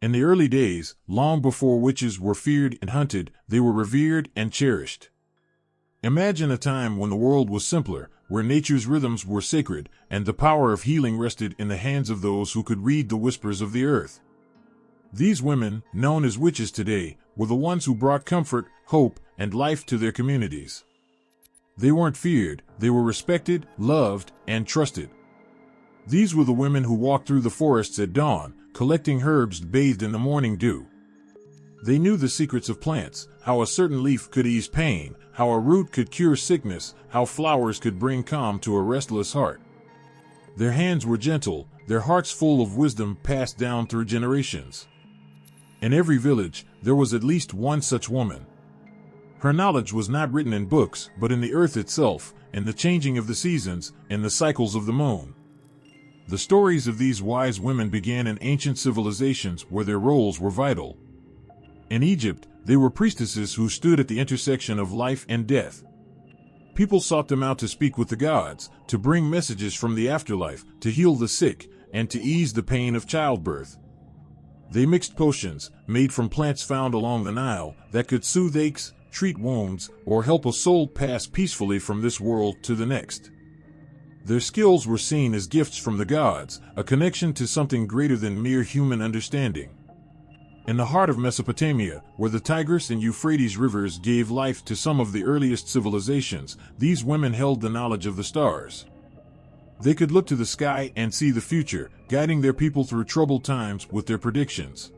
In the early days, long before witches were feared and hunted, they were revered and cherished. Imagine a time when the world was simpler, where nature's rhythms were sacred, and the power of healing rested in the hands of those who could read the whispers of the earth. These women, known as witches today, were the ones who brought comfort, hope, and life to their communities. They weren't feared, they were respected, loved, and trusted. These were the women who walked through the forests at dawn, collecting herbs bathed in the morning dew. They knew the secrets of plants, how a certain leaf could ease pain, how a root could cure sickness, how flowers could bring calm to a restless heart. Their hands were gentle, their hearts full of wisdom passed down through generations. In every village, there was at least one such woman. Her knowledge was not written in books, but in the earth itself, in the changing of the seasons, in the cycles of the moon. The stories of these wise women began in ancient civilizations where their roles were vital. In Egypt, they were priestesses who stood at the intersection of life and death. People sought them out to speak with the gods, to bring messages from the afterlife, to heal the sick, and to ease the pain of childbirth. They mixed potions, made from plants found along the Nile, that could soothe aches, treat wounds, or help a soul pass peacefully from this world to the next. Their skills were seen as gifts from the gods, a connection to something greater than mere human understanding. In the heart of Mesopotamia, where the Tigris and Euphrates rivers gave life to some of the earliest civilizations, these women held the knowledge of the stars. They could look to the sky and see the future, guiding their people through troubled times with their predictions.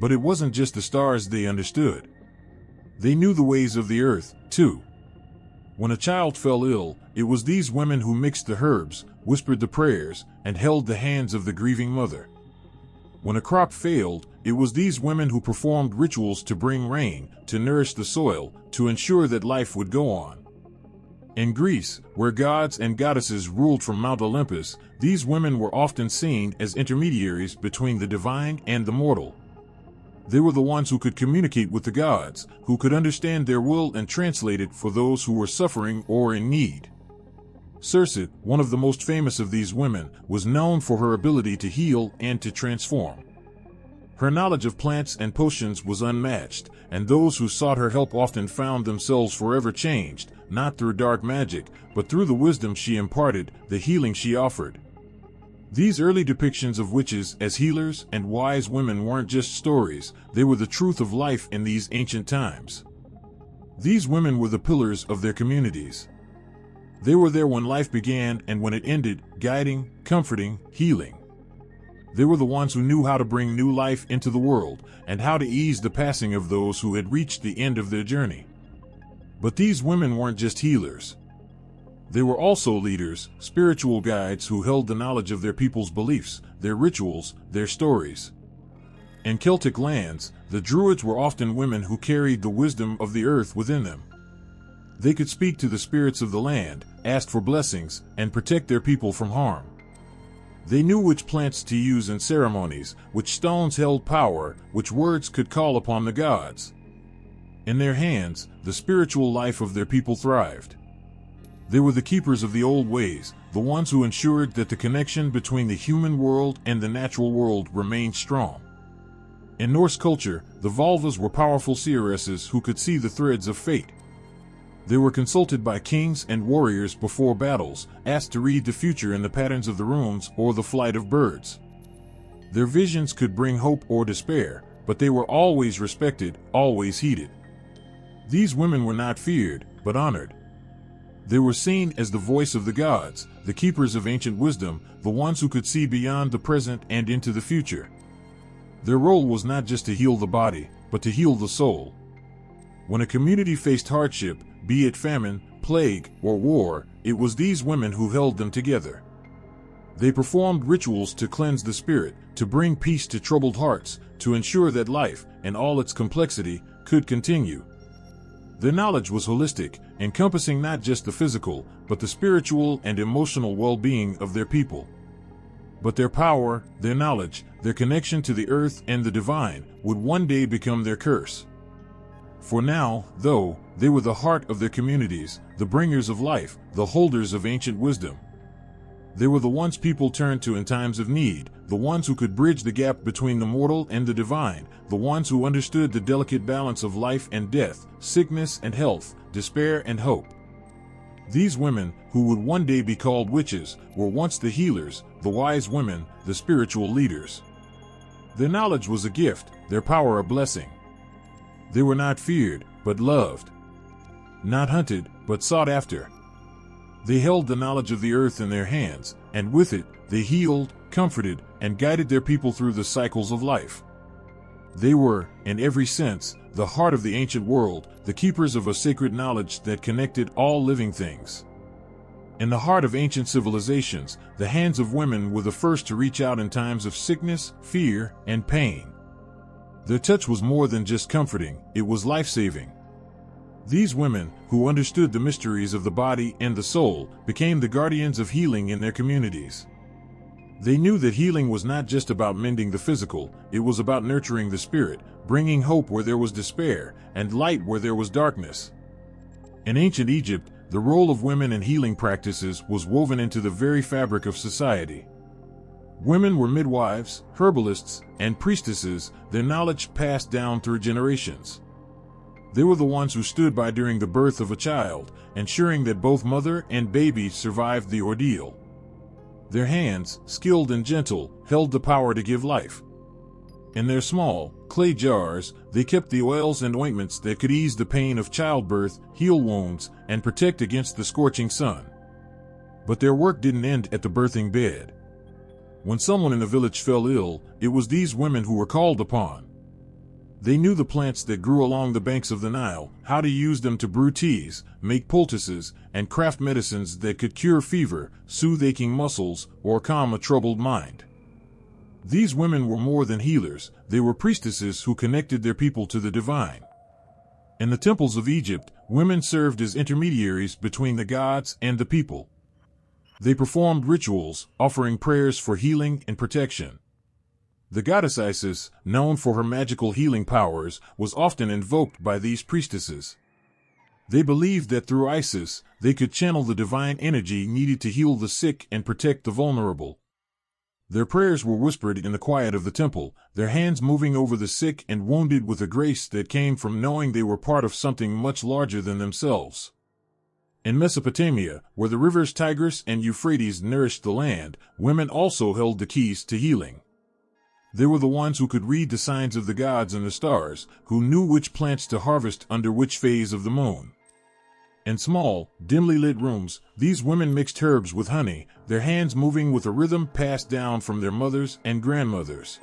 But it wasn't just the stars they understood. They knew the ways of the earth, too. When a child fell ill, it was these women who mixed the herbs, whispered the prayers, and held the hands of the grieving mother. When a crop failed, it was these women who performed rituals to bring rain, to nourish the soil, to ensure that life would go on. In Greece, where gods and goddesses ruled from Mount Olympus, these women were often seen as intermediaries between the divine and the mortal. They were the ones who could communicate with the gods, who could understand their will and translate it for those who were suffering or in need. Circe, one of the most famous of these women, was known for her ability to heal and to transform. Her knowledge of plants and potions was unmatched, and those who sought her help often found themselves forever changed, not through dark magic, but through the wisdom she imparted, the healing she offered. These early depictions of witches as healers and wise women weren't just stories, they were the truth of life in these ancient times. These women were the pillars of their communities. They were there when life began and when it ended, guiding, comforting, healing. They were the ones who knew how to bring new life into the world and how to ease the passing of those who had reached the end of their journey. But these women weren't just healers. They were also leaders, spiritual guides who held the knowledge of their people's beliefs, their rituals, their stories. In Celtic lands, the Druids were often women who carried the wisdom of the earth within them. They could speak to the spirits of the land, ask for blessings, and protect their people from harm. They knew which plants to use in ceremonies, which stones held power, which words could call upon the gods. In their hands, the spiritual life of their people thrived. They were the keepers of the old ways, the ones who ensured that the connection between the human world and the natural world remained strong. In Norse culture, the Volvas were powerful seeresses who could see the threads of fate. They were consulted by kings and warriors before battles, asked to read the future in the patterns of the runes or the flight of birds. Their visions could bring hope or despair, but they were always respected, always heeded. These women were not feared, but honored. They were seen as the voice of the gods, the keepers of ancient wisdom, the ones who could see beyond the present and into the future. Their role was not just to heal the body, but to heal the soul. When a community faced hardship, be it famine, plague, or war, it was these women who held them together. They performed rituals to cleanse the spirit, to bring peace to troubled hearts, to ensure that life, in all its complexity, could continue. Their knowledge was holistic, encompassing not just the physical, but the spiritual and emotional well-being of their people. But their power, their knowledge, their connection to the earth and the divine, would one day become their curse. For now, though, they were the heart of their communities, the bringers of life, the holders of ancient wisdom. They were the ones people turned to in times of need, the ones who could bridge the gap between the mortal and the divine, the ones who understood the delicate balance of life and death, sickness and health, despair and hope. These women, who would one day be called witches, were once the healers, the wise women, the spiritual leaders. Their knowledge was a gift, their power a blessing. They were not feared, but loved. Not hunted, but sought after. They held the knowledge of the earth in their hands, and with it, they healed, comforted, and guided their people through the cycles of life. They were, in every sense, the heart of the ancient world, the keepers of a sacred knowledge that connected all living things. In the heart of ancient civilizations, the hands of women were the first to reach out in times of sickness, fear, and pain. Their touch was more than just comforting, it was life-saving. These women, who understood the mysteries of the body and the soul, became the guardians of healing in their communities. They knew that healing was not just about mending the physical, it was about nurturing the spirit, bringing hope where there was despair, and light where there was darkness. In ancient Egypt, the role of women in healing practices was woven into the very fabric of society. Women were midwives, herbalists, and priestesses, their knowledge passed down through generations. They were the ones who stood by during the birth of a child, ensuring that both mother and baby survived the ordeal. Their hands, skilled and gentle, held the power to give life. In their small, clay jars, they kept the oils and ointments that could ease the pain of childbirth, heal wounds, and protect against the scorching sun. But their work didn't end at the birthing bed. When someone in the village fell ill, it was these women who were called upon. They knew the plants that grew along the banks of the Nile, how to use them to brew teas, make poultices, and craft medicines that could cure fever, soothe aching muscles, or calm a troubled mind. These women were more than healers, they were priestesses who connected their people to the divine. In the temples of Egypt, women served as intermediaries between the gods and the people. They performed rituals, offering prayers for healing and protection. The goddess Isis, known for her magical healing powers, was often invoked by these priestesses. They believed that through Isis, they could channel the divine energy needed to heal the sick and protect the vulnerable. Their prayers were whispered in the quiet of the temple, their hands moving over the sick and wounded with a grace that came from knowing they were part of something much larger than themselves. In Mesopotamia, where the rivers Tigris and Euphrates nourished the land, women also held the keys to healing. They were the ones who could read the signs of the gods and the stars, who knew which plants to harvest under which phase of the moon. In small, dimly lit rooms, these women mixed herbs with honey, their hands moving with a rhythm passed down from their mothers and grandmothers.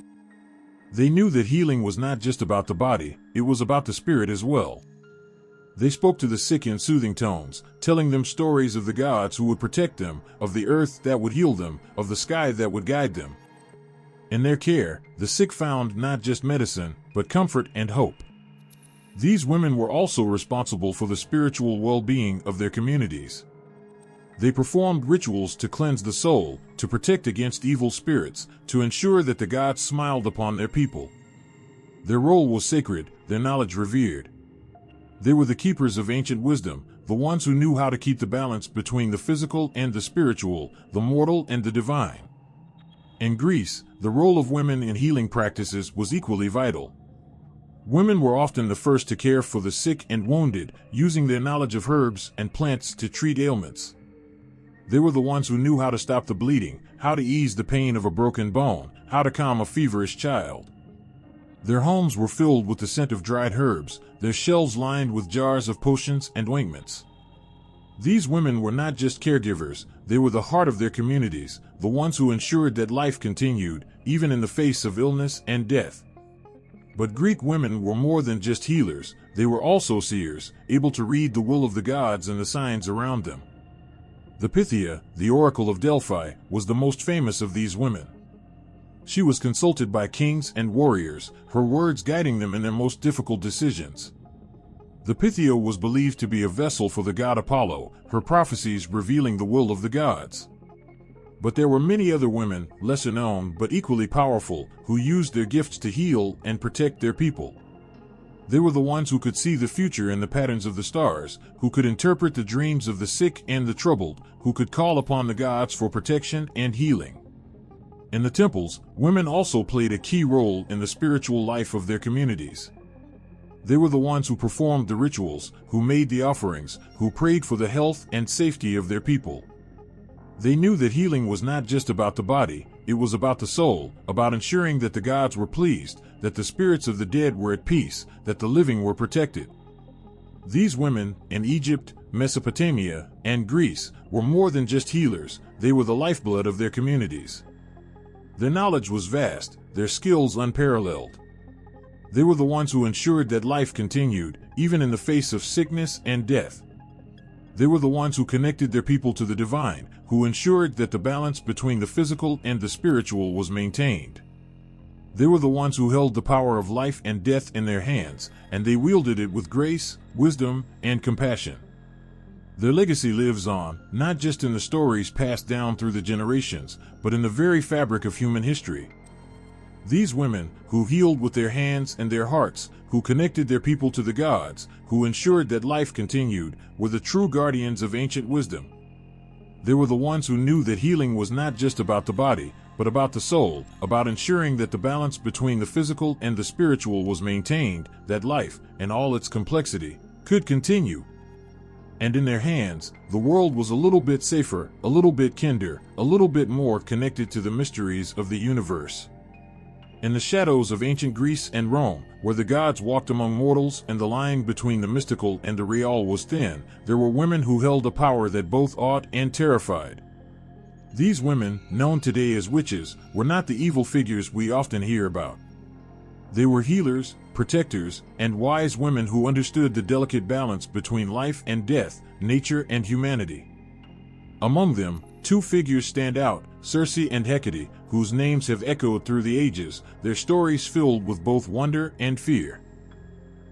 They knew that healing was not just about the body, it was about the spirit as well. They spoke to the sick in soothing tones, telling them stories of the gods who would protect them, of the earth that would heal them, of the sky that would guide them. In their care, the sick found not just medicine, but comfort and hope. These women were also responsible for the spiritual well-being of their communities. They performed rituals to cleanse the soul, to protect against evil spirits, to ensure that the gods smiled upon their people. Their role was sacred, their knowledge revered. They were the keepers of ancient wisdom, the ones who knew how to keep the balance between the physical and the spiritual, the mortal and the divine. In Greece, the role of women in healing practices was equally vital. Women were often the first to care for the sick and wounded, using their knowledge of herbs and plants to treat ailments. They were the ones who knew how to stop the bleeding, how to ease the pain of a broken bone, how to calm a feverish child. Their homes were filled with the scent of dried herbs, their shelves lined with jars of potions and ointments. These women were not just caregivers, they were the heart of their communities, the ones who ensured that life continued, even in the face of illness and death. But Greek women were more than just healers, they were also seers, able to read the will of the gods and the signs around them. The Pythia, the oracle of Delphi, was the most famous of these women. She was consulted by kings and warriors, her words guiding them in their most difficult decisions. The Pythia was believed to be a vessel for the god Apollo, her prophecies revealing the will of the gods. But there were many other women, lesser known but equally powerful, who used their gifts to heal and protect their people. They were the ones who could see the future and the patterns of the stars, who could interpret the dreams of the sick and the troubled, who could call upon the gods for protection and healing. In the temples, women also played a key role in the spiritual life of their communities. They were the ones who performed the rituals, who made the offerings, who prayed for the health and safety of their people. They knew that healing was not just about the body, it was about the soul, about ensuring that the gods were pleased, that the spirits of the dead were at peace, that the living were protected. These women, in Egypt, Mesopotamia, and Greece, were more than just healers, they were the lifeblood of their communities. Their knowledge was vast, their skills unparalleled. They were the ones who ensured that life continued, even in the face of sickness and death. They were the ones who connected their people to the divine, who ensured that the balance between the physical and the spiritual was maintained. They were the ones who held the power of life and death in their hands, and they wielded it with grace, wisdom, and compassion. Their legacy lives on, not just in the stories passed down through the generations, but in the very fabric of human history. These women, who healed with their hands and their hearts, who connected their people to the gods, who ensured that life continued, were the true guardians of ancient wisdom. They were the ones who knew that healing was not just about the body, but about the soul, about ensuring that the balance between the physical and the spiritual was maintained, that life, in all its complexity, could continue. And in their hands, the world was a little bit safer, a little bit kinder, a little bit more connected to the mysteries of the universe. In the shadows of ancient Greece and Rome, where the gods walked among mortals and the line between the mystical and the real was thin, there were women who held a power that both awed and terrified. These women, known today as witches, were not the evil figures we often hear about. They were healers, protectors, and wise women who understood the delicate balance between life and death, nature and humanity. Among them, two figures stand out, Circe and Hecate, whose names have echoed through the ages, their stories filled with both wonder and fear.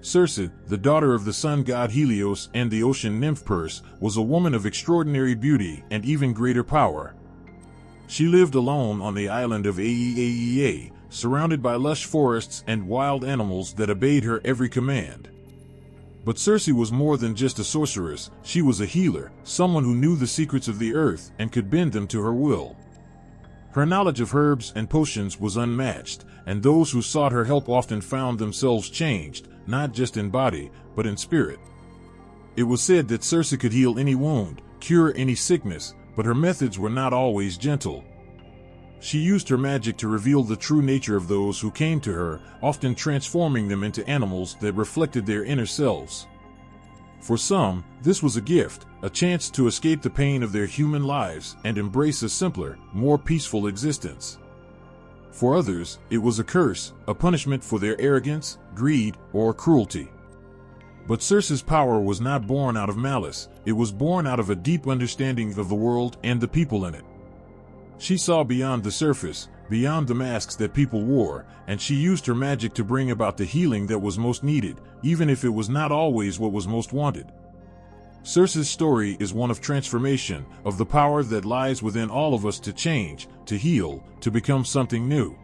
Circe, the daughter of the sun god Helios and the ocean nymph Perse, was a woman of extraordinary beauty and even greater power. She lived alone on the island of Aeaea, surrounded by lush forests and wild animals that obeyed her every command. But Circe was more than just a sorceress, she was a healer, someone who knew the secrets of the earth and could bend them to her will. Her knowledge of herbs and potions was unmatched, and those who sought her help often found themselves changed, not just in body, but in spirit. It was said that Circe could heal any wound, cure any sickness, but her methods were not always gentle. She used her magic to reveal the true nature of those who came to her, often transforming them into animals that reflected their inner selves. For some, this was a gift, a chance to escape the pain of their human lives and embrace a simpler, more peaceful existence. For others, it was a curse, a punishment for their arrogance, greed, or cruelty. But Circe's power was not born out of malice, it was born out of a deep understanding of the world and the people in it. She saw beyond the surface, beyond the masks that people wore, and she used her magic to bring about the healing that was most needed, even if it was not always what was most wanted. Circe's story is one of transformation, of the power that lies within all of us to change, to heal, to become something new.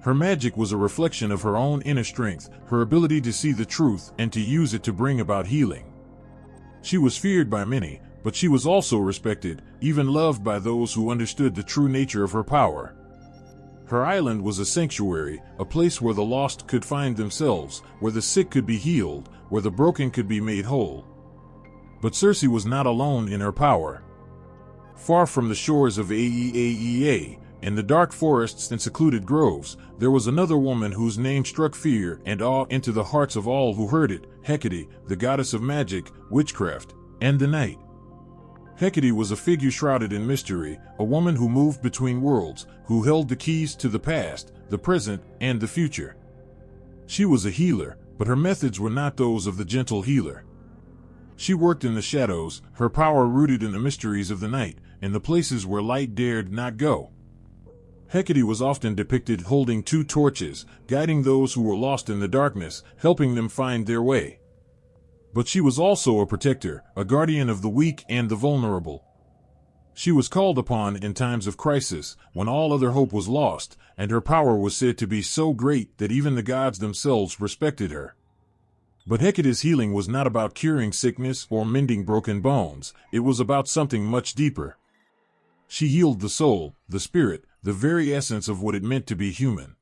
Her magic was a reflection of her own inner strength, her ability to see the truth and to use it to bring about healing. She was feared by many, but she was also respected, even loved by those who understood the true nature of her power. Her island was a sanctuary, a place where the lost could find themselves, where the sick could be healed, where the broken could be made whole. But Circe was not alone in her power. Far from the shores of Aeaea, in the dark forests and secluded groves, there was another woman whose name struck fear and awe into the hearts of all who heard it, Hecate, the goddess of magic, witchcraft, and the night. Hecate was a figure shrouded in mystery, a woman who moved between worlds, who held the keys to the past, the present, and the future. She was a healer, but her methods were not those of the gentle healer. She worked in the shadows, her power rooted in the mysteries of the night, in the places where light dared not go. Hecate was often depicted holding two torches, guiding those who were lost in the darkness, helping them find their way. But she was also a protector, a guardian of the weak and the vulnerable. She was called upon in times of crisis, when all other hope was lost, and her power was said to be so great that even the gods themselves respected her. But Hecate's healing was not about curing sickness or mending broken bones. It was about something much deeper. She healed the soul, the spirit, the very essence of what it meant to be human.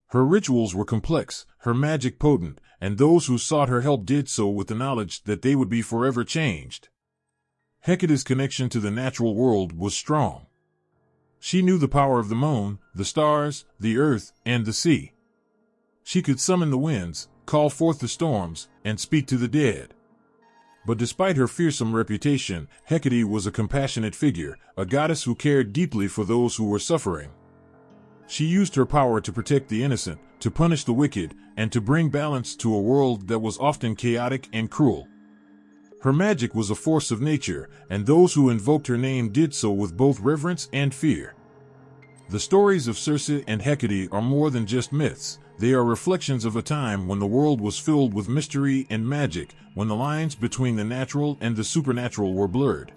Her rituals were complex, her magic potent, and those who sought her help did so with the knowledge that they would be forever changed. Hecate's connection to the natural world was strong. She knew the power of the moon, the stars, the earth, and the sea. She could summon the winds, call forth the storms, and speak to the dead. But despite her fearsome reputation, Hecate was a compassionate figure, a goddess who cared deeply for those who were suffering. She used her power to protect the innocent, to punish the wicked, and to bring balance to a world that was often chaotic and cruel. Her magic was a force of nature, and those who invoked her name did so with both reverence and fear. The stories of Circe and Hecate are more than just myths. They are reflections of a time when the world was filled with mystery and magic, when the lines between the natural and the supernatural were blurred.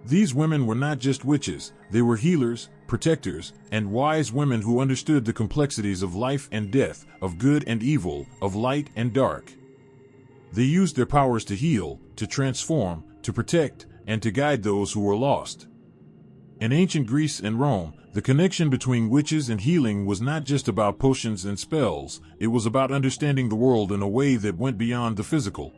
These women were not just witches, they were healers, protectors, and wise women who understood the complexities of life and death, of good and evil, of light and dark. They used their powers to heal, to transform, to protect, and to guide those who were lost. In ancient Greece and Rome, the connection between witches and healing was not just about potions and spells, it was about understanding the world in a way that went beyond the physical.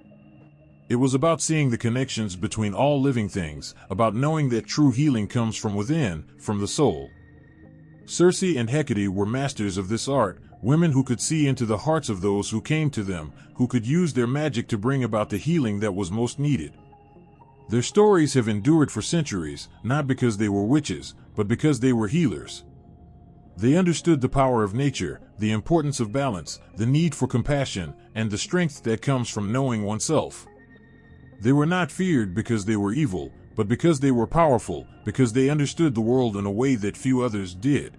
It was about seeing the connections between all living things, about knowing that true healing comes from within, from the soul. Circe and Hecate were masters of this art, women who could see into the hearts of those who came to them, who could use their magic to bring about the healing that was most needed. Their stories have endured for centuries, not because they were witches, but because they were healers. They understood the power of nature, the importance of balance, the need for compassion, and the strength that comes from knowing oneself. They were not feared because they were evil, but because they were powerful, because they understood the world in a way that few others did.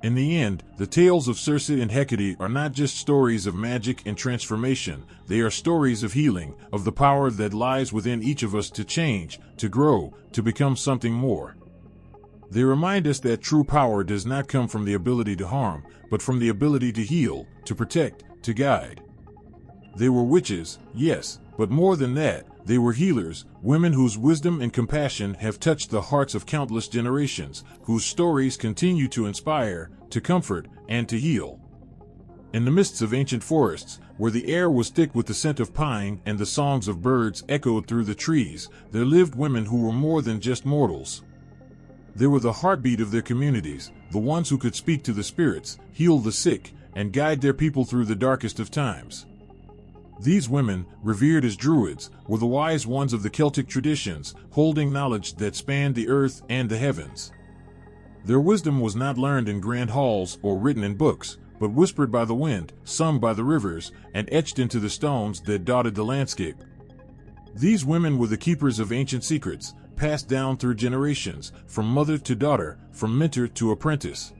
In the end, the tales of Circe and Hecate are not just stories of magic and transformation, they are stories of healing, of the power that lies within each of us to change, to grow, to become something more. They remind us that true power does not come from the ability to harm, but from the ability to heal, to protect, to guide. They were witches, yes, but more than that, they were healers, women whose wisdom and compassion have touched the hearts of countless generations, whose stories continue to inspire, to comfort, and to heal. In the mists of ancient forests, where the air was thick with the scent of pine and the songs of birds echoed through the trees, there lived women who were more than just mortals. They were the heartbeat of their communities, the ones who could speak to the spirits, heal the sick, and guide their people through the darkest of times. These women, revered as druids, were the wise ones of the Celtic traditions, holding knowledge that spanned the earth and the heavens. Their wisdom was not learned in grand halls or written in books, but whispered by the wind, sung by the rivers, and etched into the stones that dotted the landscape. These women were the keepers of ancient secrets, passed down through generations, from mother to daughter, from mentor to apprentice.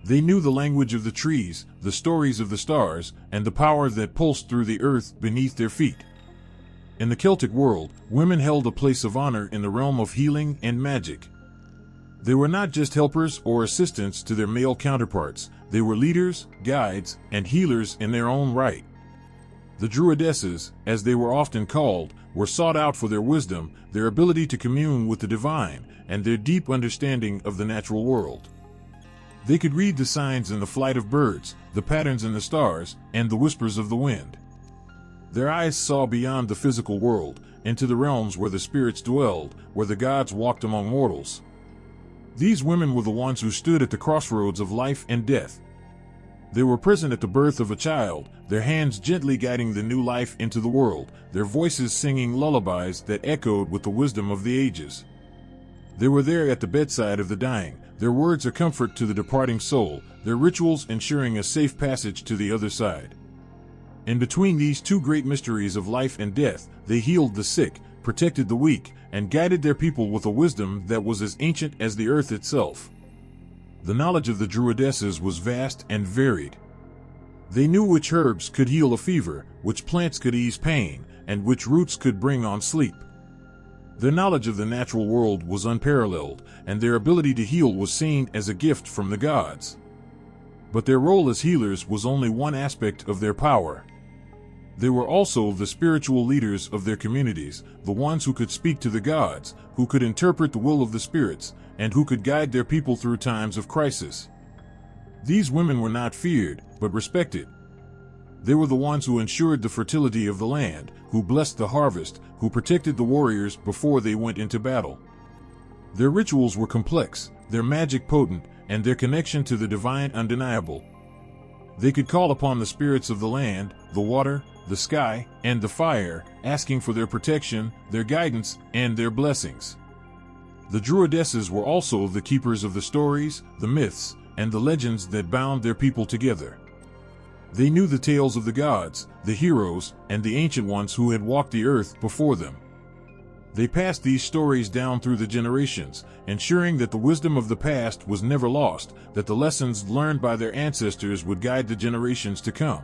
They knew the language of the trees, the stories of the stars, and the power that pulsed through the earth beneath their feet. In the Celtic world, women held a place of honor in the realm of healing and magic. They were not just helpers or assistants to their male counterparts, they were leaders, guides, and healers in their own right. The druidesses, as they were often called, were sought out for their wisdom, their ability to commune with the divine, and their deep understanding of the natural world. They could read the signs in the flight of birds, the patterns in the stars, and the whispers of the wind. Their eyes saw beyond the physical world, into the realms where the spirits dwelled, where the gods walked among mortals. These women were the ones who stood at the crossroads of life and death. They were present at the birth of a child, their hands gently guiding the new life into the world, their voices singing lullabies that echoed with the wisdom of the ages. They were there at the bedside of the dying, their words a comfort to the departing soul, their rituals ensuring a safe passage to the other side. In between these two great mysteries of life and death, they healed the sick, protected the weak, and guided their people with a wisdom that was as ancient as the earth itself. The knowledge of the druidesses was vast and varied. They knew which herbs could heal a fever, which plants could ease pain, and which roots could bring on sleep. Their knowledge of the natural world was unparalleled, and their ability to heal was seen as a gift from the gods. But their role as healers was only one aspect of their power. They were also the spiritual leaders of their communities, the ones who could speak to the gods, who could interpret the will of the spirits, and who could guide their people through times of crisis. These women were not feared, but respected. They were the ones who ensured the fertility of the land, who blessed the harvest, who protected the warriors before they went into battle. Their rituals were complex, their magic potent, and their connection to the divine undeniable. They could call upon the spirits of the land, the water, the sky, and the fire, asking for their protection, their guidance, and their blessings. The druidesses were also the keepers of the stories, the myths, and the legends that bound their people together. They knew the tales of the gods, the heroes, and the ancient ones who had walked the earth before them. They passed these stories down through the generations, ensuring that the wisdom of the past was never lost, that the lessons learned by their ancestors would guide the generations to come.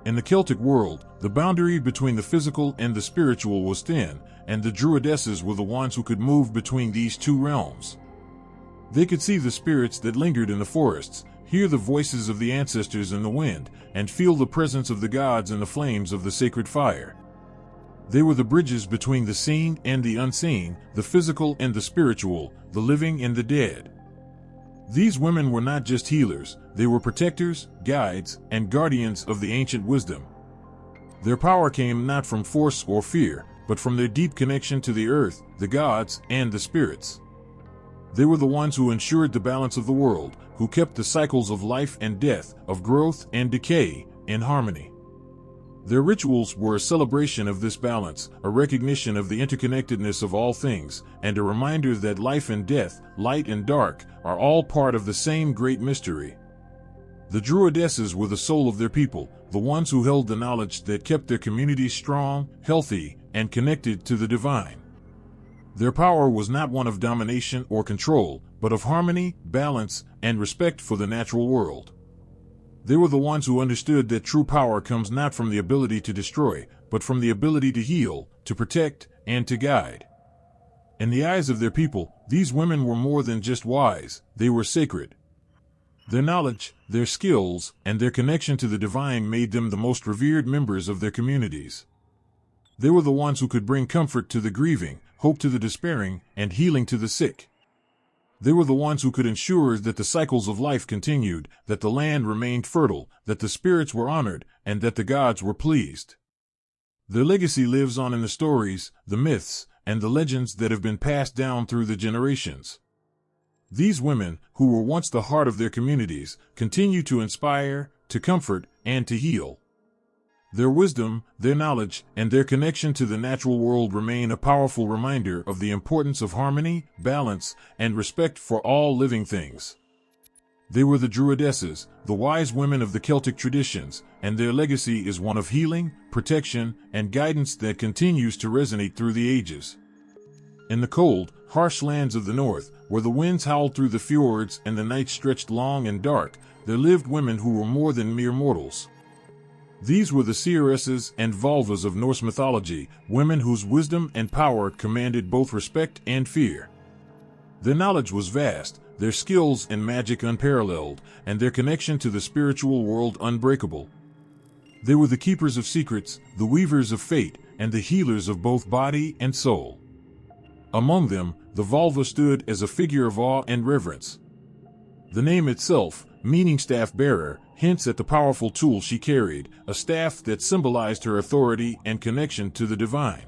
In the Celtic world, the boundary between the physical and the spiritual was thin, and the druidesses were the ones who could move between these two realms. They could see the spirits that lingered in the forests, hear the voices of the ancestors in the wind, and feel the presence of the gods in the flames of the sacred fire. They were the bridges between the seen and the unseen, the physical and the spiritual, the living and the dead. These women were not just healers, they were protectors, guides, and guardians of the ancient wisdom. Their power came not from force or fear, but from their deep connection to the earth, the gods, and the spirits. They were the ones who ensured the balance of the world, who kept the cycles of life and death, of growth and decay, in harmony. Their rituals were a celebration of this balance, a recognition of the interconnectedness of all things, and a reminder that life and death, light and dark, are all part of the same great mystery. The druidesses were the soul of their people, the ones who held the knowledge that kept their communities strong, healthy, and connected to the divine. Their power was not one of domination or control, but of harmony, balance, and respect for the natural world. They were the ones who understood that true power comes not from the ability to destroy, but from the ability to heal, to protect, and to guide. In the eyes of their people, these women were more than just wise, they were sacred. Their knowledge, their skills, and their connection to the divine made them the most revered members of their communities. They were the ones who could bring comfort to the grieving, hope to the despairing, and healing to the sick. They were the ones who could ensure that the cycles of life continued, that the land remained fertile, that the spirits were honored, and that the gods were pleased. Their legacy lives on in the stories, the myths, and the legends that have been passed down through the generations. These women, who were once the heart of their communities, continue to inspire, to comfort, and to heal. Their wisdom, their knowledge, and their connection to the natural world remain a powerful reminder of the importance of harmony, balance, and respect for all living things. They were the druidesses, the wise women of the Celtic traditions, and their legacy is one of healing, protection, and guidance that continues to resonate through the ages. In the cold, harsh lands of the north, where the winds howled through the fjords and the nights stretched long and dark, there lived women who were more than mere mortals. These were the sorceresses and vulvas of Norse mythology, women whose wisdom and power commanded both respect and fear. Their knowledge was vast, their skills in magic unparalleled, and their connection to the spiritual world unbreakable. They were the keepers of secrets, the weavers of fate, and the healers of both body and soul. Among them, the vulva stood as a figure of awe and reverence. The name itself, meaning staff-bearer, hints at the powerful tool she carried, a staff that symbolized her authority and connection to the divine.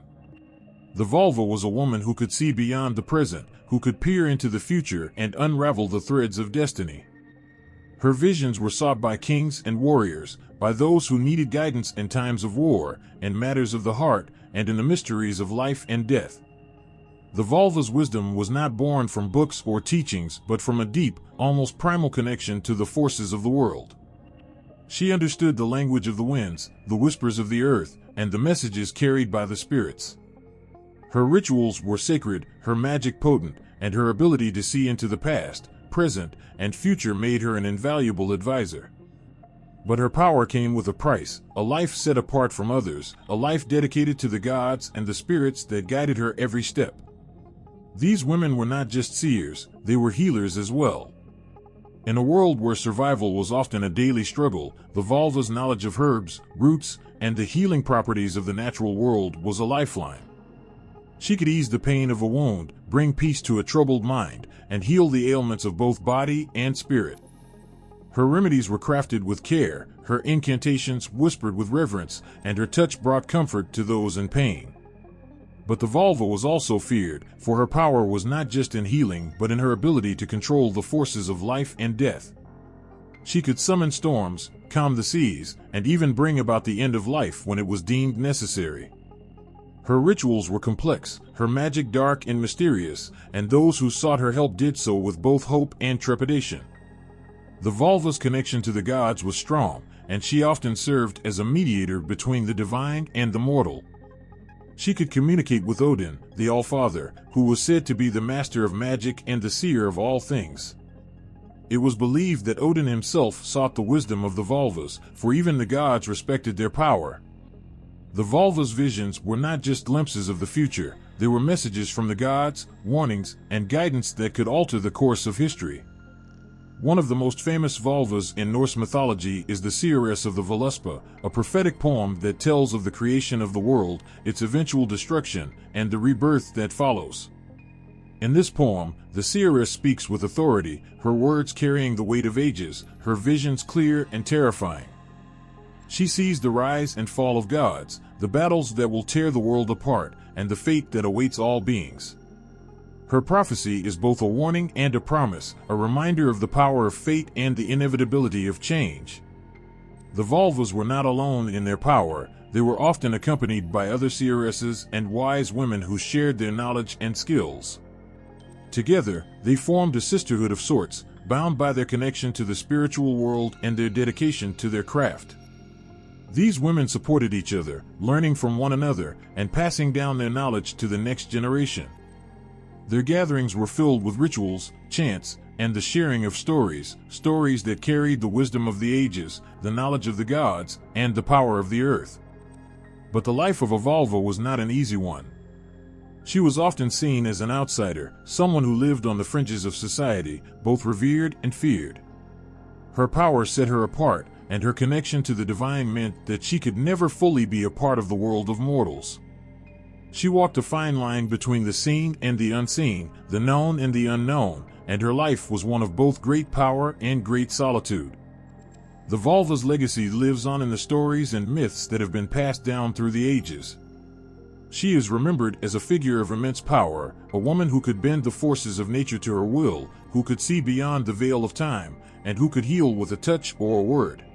The vulva was a woman who could see beyond the present, who could peer into the future and unravel the threads of destiny. Her visions were sought by kings and warriors, by those who needed guidance in times of war, in matters of the heart, and in the mysteries of life and death. The vulva's wisdom was not born from books or teachings, but from a deep, almost primal connection to the forces of the world. She understood the language of the winds, the whispers of the earth, and the messages carried by the spirits. Her rituals were sacred, her magic potent, and her ability to see into the past, present, and future made her an invaluable advisor. But her power came with a price, a life set apart from others, a life dedicated to the gods and the spirits that guided her every step. These women were not just seers, they were healers as well. In a world where survival was often a daily struggle, the vulva's knowledge of herbs, roots, and the healing properties of the natural world was a lifeline. She could ease the pain of a wound, bring peace to a troubled mind, and heal the ailments of both body and spirit. Her remedies were crafted with care, her incantations whispered with reverence, and her touch brought comfort to those in pain. But the vulva was also feared, for her power was not just in healing but in her ability to control the forces of life and death. She could summon storms, calm the seas, and even bring about the end of life when it was deemed necessary. Her rituals were complex, her magic dark and mysterious, and those who sought her help did so with both hope and trepidation. The vulva's connection to the gods was strong, and she often served as a mediator between the divine and the mortal. She could communicate with Odin, the All-Father, who was said to be the master of magic and the seer of all things. It was believed that Odin himself sought the wisdom of the vulvas, for even the gods respected their power. The vulva's visions were not just glimpses of the future, they were messages from the gods, warnings, and guidance that could alter the course of history. One of the most famous vulvas in Norse mythology is the Seeress of the Voluspa, a prophetic poem that tells of the creation of the world, its eventual destruction, and the rebirth that follows. In this poem, the seeress speaks with authority, her words carrying the weight of ages, her visions clear and terrifying. She sees the rise and fall of gods, the battles that will tear the world apart, and the fate that awaits all beings. Her prophecy is both a warning and a promise, a reminder of the power of fate and the inevitability of change. The vulvas were not alone in their power, they were often accompanied by other seeresses and wise women who shared their knowledge and skills. Together, they formed a sisterhood of sorts, bound by their connection to the spiritual world and their dedication to their craft. These women supported each other, learning from one another, and passing down their knowledge to the next generation. Their gatherings were filled with rituals, chants, and the sharing of stories that carried the wisdom of the ages, the knowledge of the gods, and the power of the earth. But the life of a vulva was not an easy one. She was often seen as an outsider, someone who lived on the fringes of society, both revered and feared. Her power set her apart, and her connection to the divine meant that she could never fully be a part of the world of mortals. She walked a fine line between the seen and the unseen, the known and the unknown, and her life was one of both great power and great solitude. The vulva's legacy lives on in the stories and myths that have been passed down through the ages. She is remembered as a figure of immense power, a woman who could bend the forces of nature to her will, who could see beyond the veil of time, and who could heal with a touch or a word.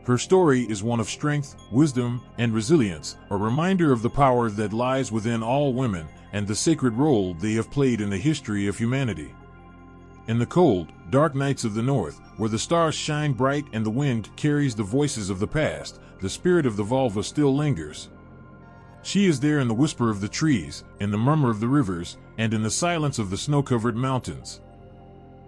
Her story is one of strength, wisdom, and resilience, a reminder of the power that lies within all women and the sacred role they have played in the history of humanity. In the cold, dark nights of the north, where the stars shine bright and the wind carries the voices of the past, the spirit of the vulva still lingers. She is there in the whisper of the trees, in the murmur of the rivers, and in the silence of the snow-covered mountains.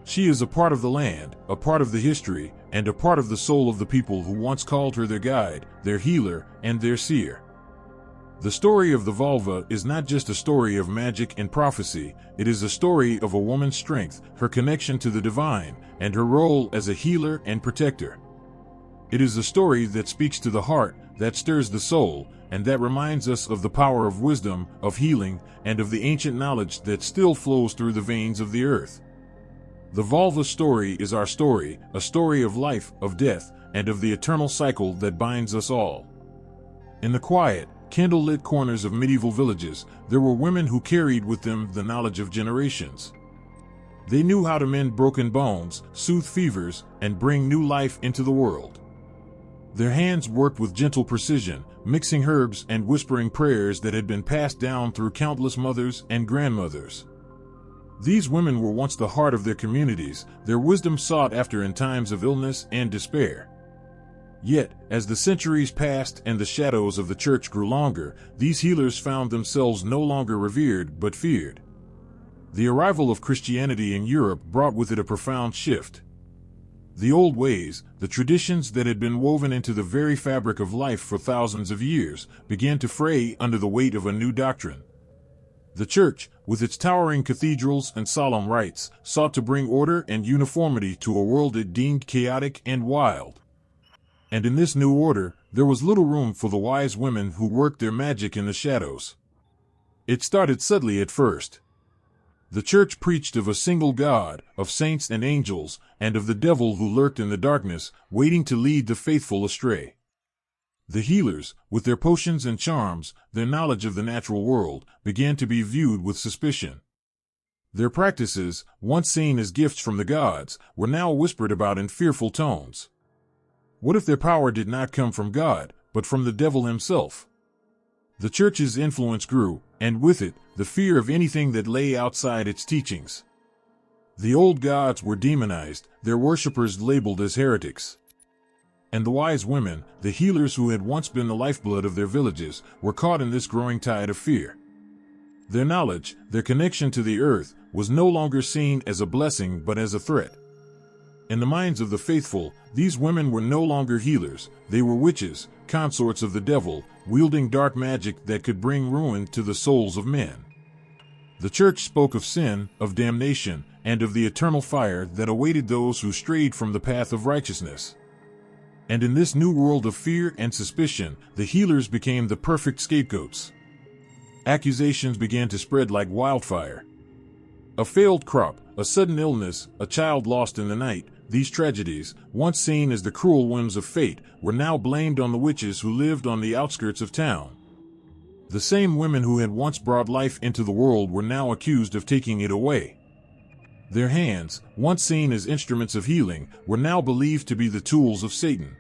She is a part of the land, a part of the history, and a part of the soul of the people who once called her their guide, their healer, and their seer. The story of the vulva is not just a story of magic and prophecy, it is a story of a woman's strength, her connection to the divine, and her role as a healer and protector. It is a story that speaks to the heart, that stirs the soul, and that reminds us of the power of wisdom, of healing, and of the ancient knowledge that still flows through the veins of the earth. The vulva's story is our story, a story of life, of death, and of the eternal cycle that binds us all. In the quiet, candle-lit corners of medieval villages, there were women who carried with them the knowledge of generations. They knew how to mend broken bones, soothe fevers, and bring new life into the world. Their hands worked with gentle precision, mixing herbs and whispering prayers that had been passed down through countless mothers and grandmothers. These women were once the heart of their communities, their wisdom sought after in times of illness and despair. Yet, as the centuries passed and the shadows of the church grew longer, these healers found themselves no longer revered but feared. The arrival of Christianity in Europe brought with it a profound shift. The old ways, the traditions that had been woven into the very fabric of life for thousands of years, began to fray under the weight of a new doctrine. The church, with its towering cathedrals and solemn rites, sought to bring order and uniformity to a world it deemed chaotic and wild. And in this new order, there was little room for the wise women who worked their magic in the shadows. It started subtly at first. The church preached of a single God, of saints and angels, and of the devil who lurked in the darkness, waiting to lead the faithful astray. The healers, with their potions and charms, their knowledge of the natural world, began to be viewed with suspicion. Their practices, once seen as gifts from the gods, were now whispered about in fearful tones. What if their power did not come from God, but from the devil himself? The church's influence grew, and with it, the fear of anything that lay outside its teachings. The old gods were demonized, their worshippers labeled as heretics. And the wise women, the healers who had once been the lifeblood of their villages, were caught in this growing tide of fear. Their knowledge, their connection to the earth, was no longer seen as a blessing but as a threat. In the minds of the faithful, these women were no longer healers, they were witches, consorts of the devil, wielding dark magic that could bring ruin to the souls of men. The church spoke of sin, of damnation, and of the eternal fire that awaited those who strayed from the path of righteousness. And in this new world of fear and suspicion, the healers became the perfect scapegoats. Accusations began to spread like wildfire. A failed crop, a sudden illness, a child lost in the night, these tragedies, once seen as the cruel whims of fate, were now blamed on the witches who lived on the outskirts of town. The same women who had once brought life into the world were now accused of taking it away. Their hands, once seen as instruments of healing, were now believed to be the tools of Satan.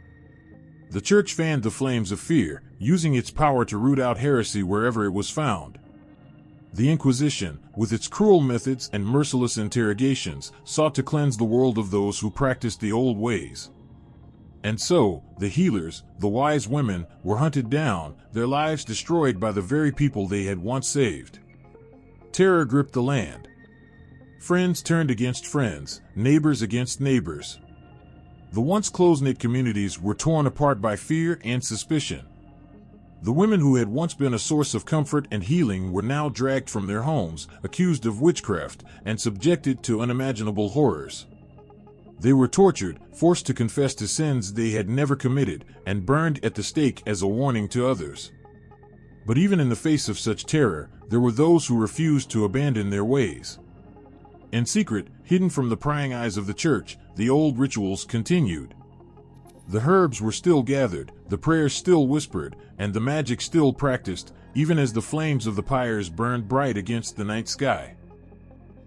The church fanned the flames of fear, using its power to root out heresy wherever it was found. The Inquisition, with its cruel methods and merciless interrogations, sought to cleanse the world of those who practiced the old ways. And so, the healers, the wise women, were hunted down, their lives destroyed by the very people they had once saved. Terror gripped the land. Friends turned against friends, neighbors against neighbors. The once close-knit communities were torn apart by fear and suspicion. The women who had once been a source of comfort and healing were now dragged from their homes, accused of witchcraft, and subjected to unimaginable horrors. They were tortured, forced to confess to sins they had never committed, and burned at the stake as a warning to others. But even in the face of such terror, there were those who refused to abandon their ways. In secret, hidden from the prying eyes of the church, the old rituals continued. The herbs were still gathered, the prayers still whispered, and the magic still practiced, even as the flames of the pyres burned bright against the night sky.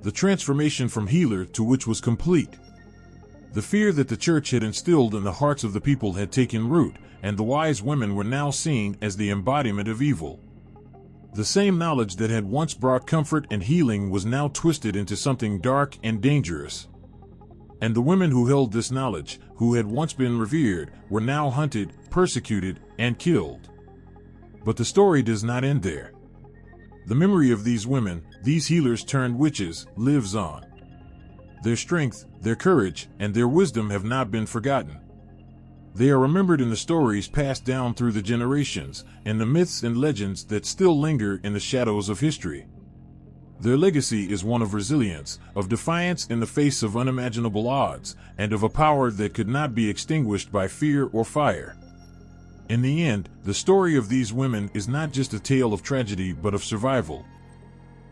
The transformation from healer to witch was complete. The fear that the church had instilled in the hearts of the people had taken root, and the wise women were now seen as the embodiment of evil. The same knowledge that had once brought comfort and healing was now twisted into something dark and dangerous. And the women who held this knowledge, who had once been revered, were now hunted, persecuted, and killed. But the story does not end there. The memory of these women, these healers turned witches, lives on. Their strength, their courage, and their wisdom have not been forgotten. They are remembered in the stories passed down through the generations, and the myths and legends that still linger in the shadows of history. Their legacy is one of resilience, of defiance in the face of unimaginable odds, and of a power that could not be extinguished by fear or fire. In the end, the story of these women is not just a tale of tragedy but of survival.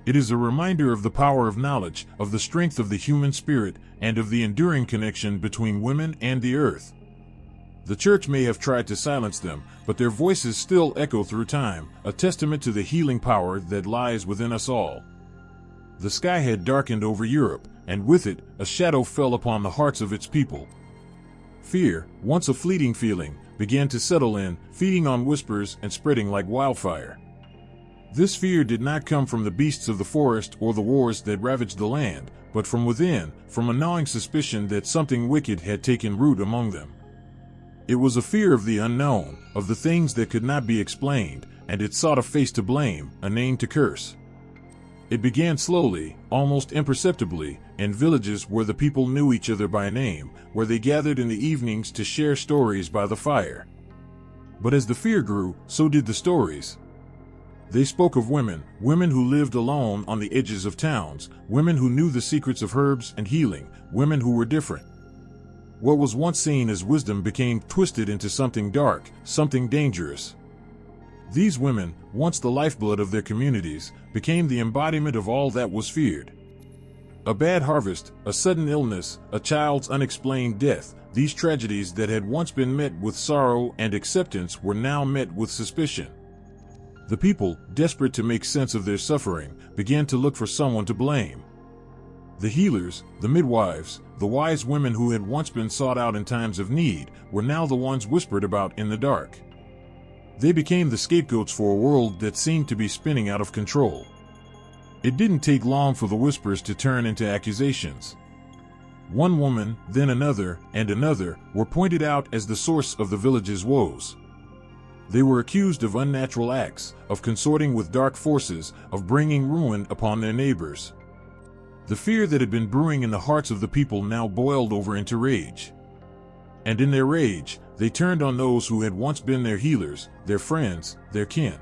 It is a reminder of the power of knowledge, of the strength of the human spirit, and of the enduring connection between women and the earth. The church may have tried to silence them, but their voices still echo through time, a testament to the healing power that lies within us all. The sky had darkened over Europe, and with it, a shadow fell upon the hearts of its people. Fear, once a fleeting feeling, began to settle in, feeding on whispers and spreading like wildfire. This fear did not come from the beasts of the forest or the wars that ravaged the land, but from within, from a gnawing suspicion that something wicked had taken root among them. It was a fear of the unknown, of the things that could not be explained, and it sought a face to blame, a name to curse. It began slowly, almost imperceptibly, in villages where the people knew each other by name, where they gathered in the evenings to share stories by the fire. But as the fear grew, so did the stories. They spoke of women, women who lived alone on the edges of towns, women who knew the secrets of herbs and healing, women who were different. What was once seen as wisdom became twisted into something dark, something dangerous. These women, once the lifeblood of their communities, became the embodiment of all that was feared. A bad harvest, a sudden illness, a child's unexplained death, these tragedies that had once been met with sorrow and acceptance were now met with suspicion. The people, desperate to make sense of their suffering, began to look for someone to blame. The healers, the midwives, the wise women who had once been sought out in times of need, were now the ones whispered about in the dark. They became the scapegoats for a world that seemed to be spinning out of control. It didn't take long for the whispers to turn into accusations. One woman, then another, and another, were pointed out as the source of the village's woes. They were accused of unnatural acts, of consorting with dark forces, of bringing ruin upon their neighbors. The fear that had been brewing in the hearts of the people now boiled over into rage. And in their rage, they turned on those who had once been their healers, their friends, their kin.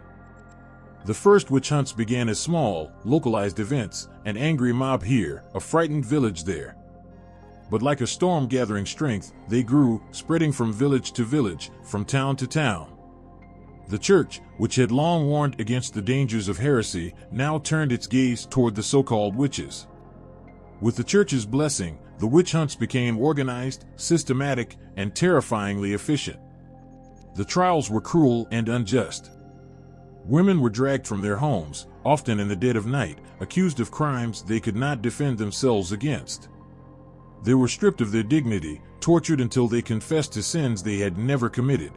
The first witch hunts began as small, localized events, an angry mob here, a frightened village there. But like a storm gathering strength, they grew, spreading from village to village, from town to town. The church, which had long warned against the dangers of heresy, now turned its gaze toward the so-called witches. With the church's blessing, the witch hunts became organized, systematic, and terrifyingly efficient. The trials were cruel and unjust. Women were dragged from their homes, often in the dead of night, accused of crimes they could not defend themselves against. They were stripped of their dignity, tortured until they confessed to sins they had never committed.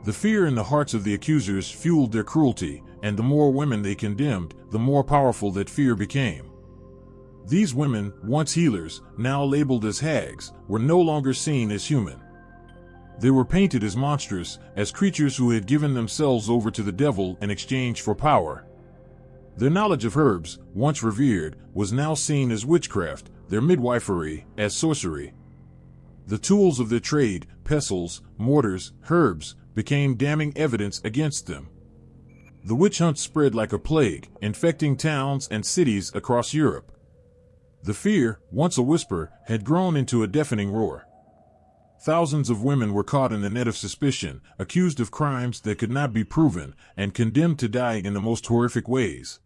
The fear in the hearts of the accusers fueled their cruelty, and the more women they condemned, the more powerful that fear became. These women, once healers, now labeled as hags, were no longer seen as human. They were painted as monstrous, as creatures who had given themselves over to the devil in exchange for power. Their knowledge of herbs, once revered, was now seen as witchcraft, their midwifery as sorcery. The tools of their trade, pestles, mortars, herbs, became damning evidence against them. The witch hunt spread like a plague, infecting towns and cities across Europe. The fear, once a whisper, had grown into a deafening roar. Thousands of women were caught in the net of suspicion, accused of crimes that could not be proven, and condemned to die in the most horrific ways.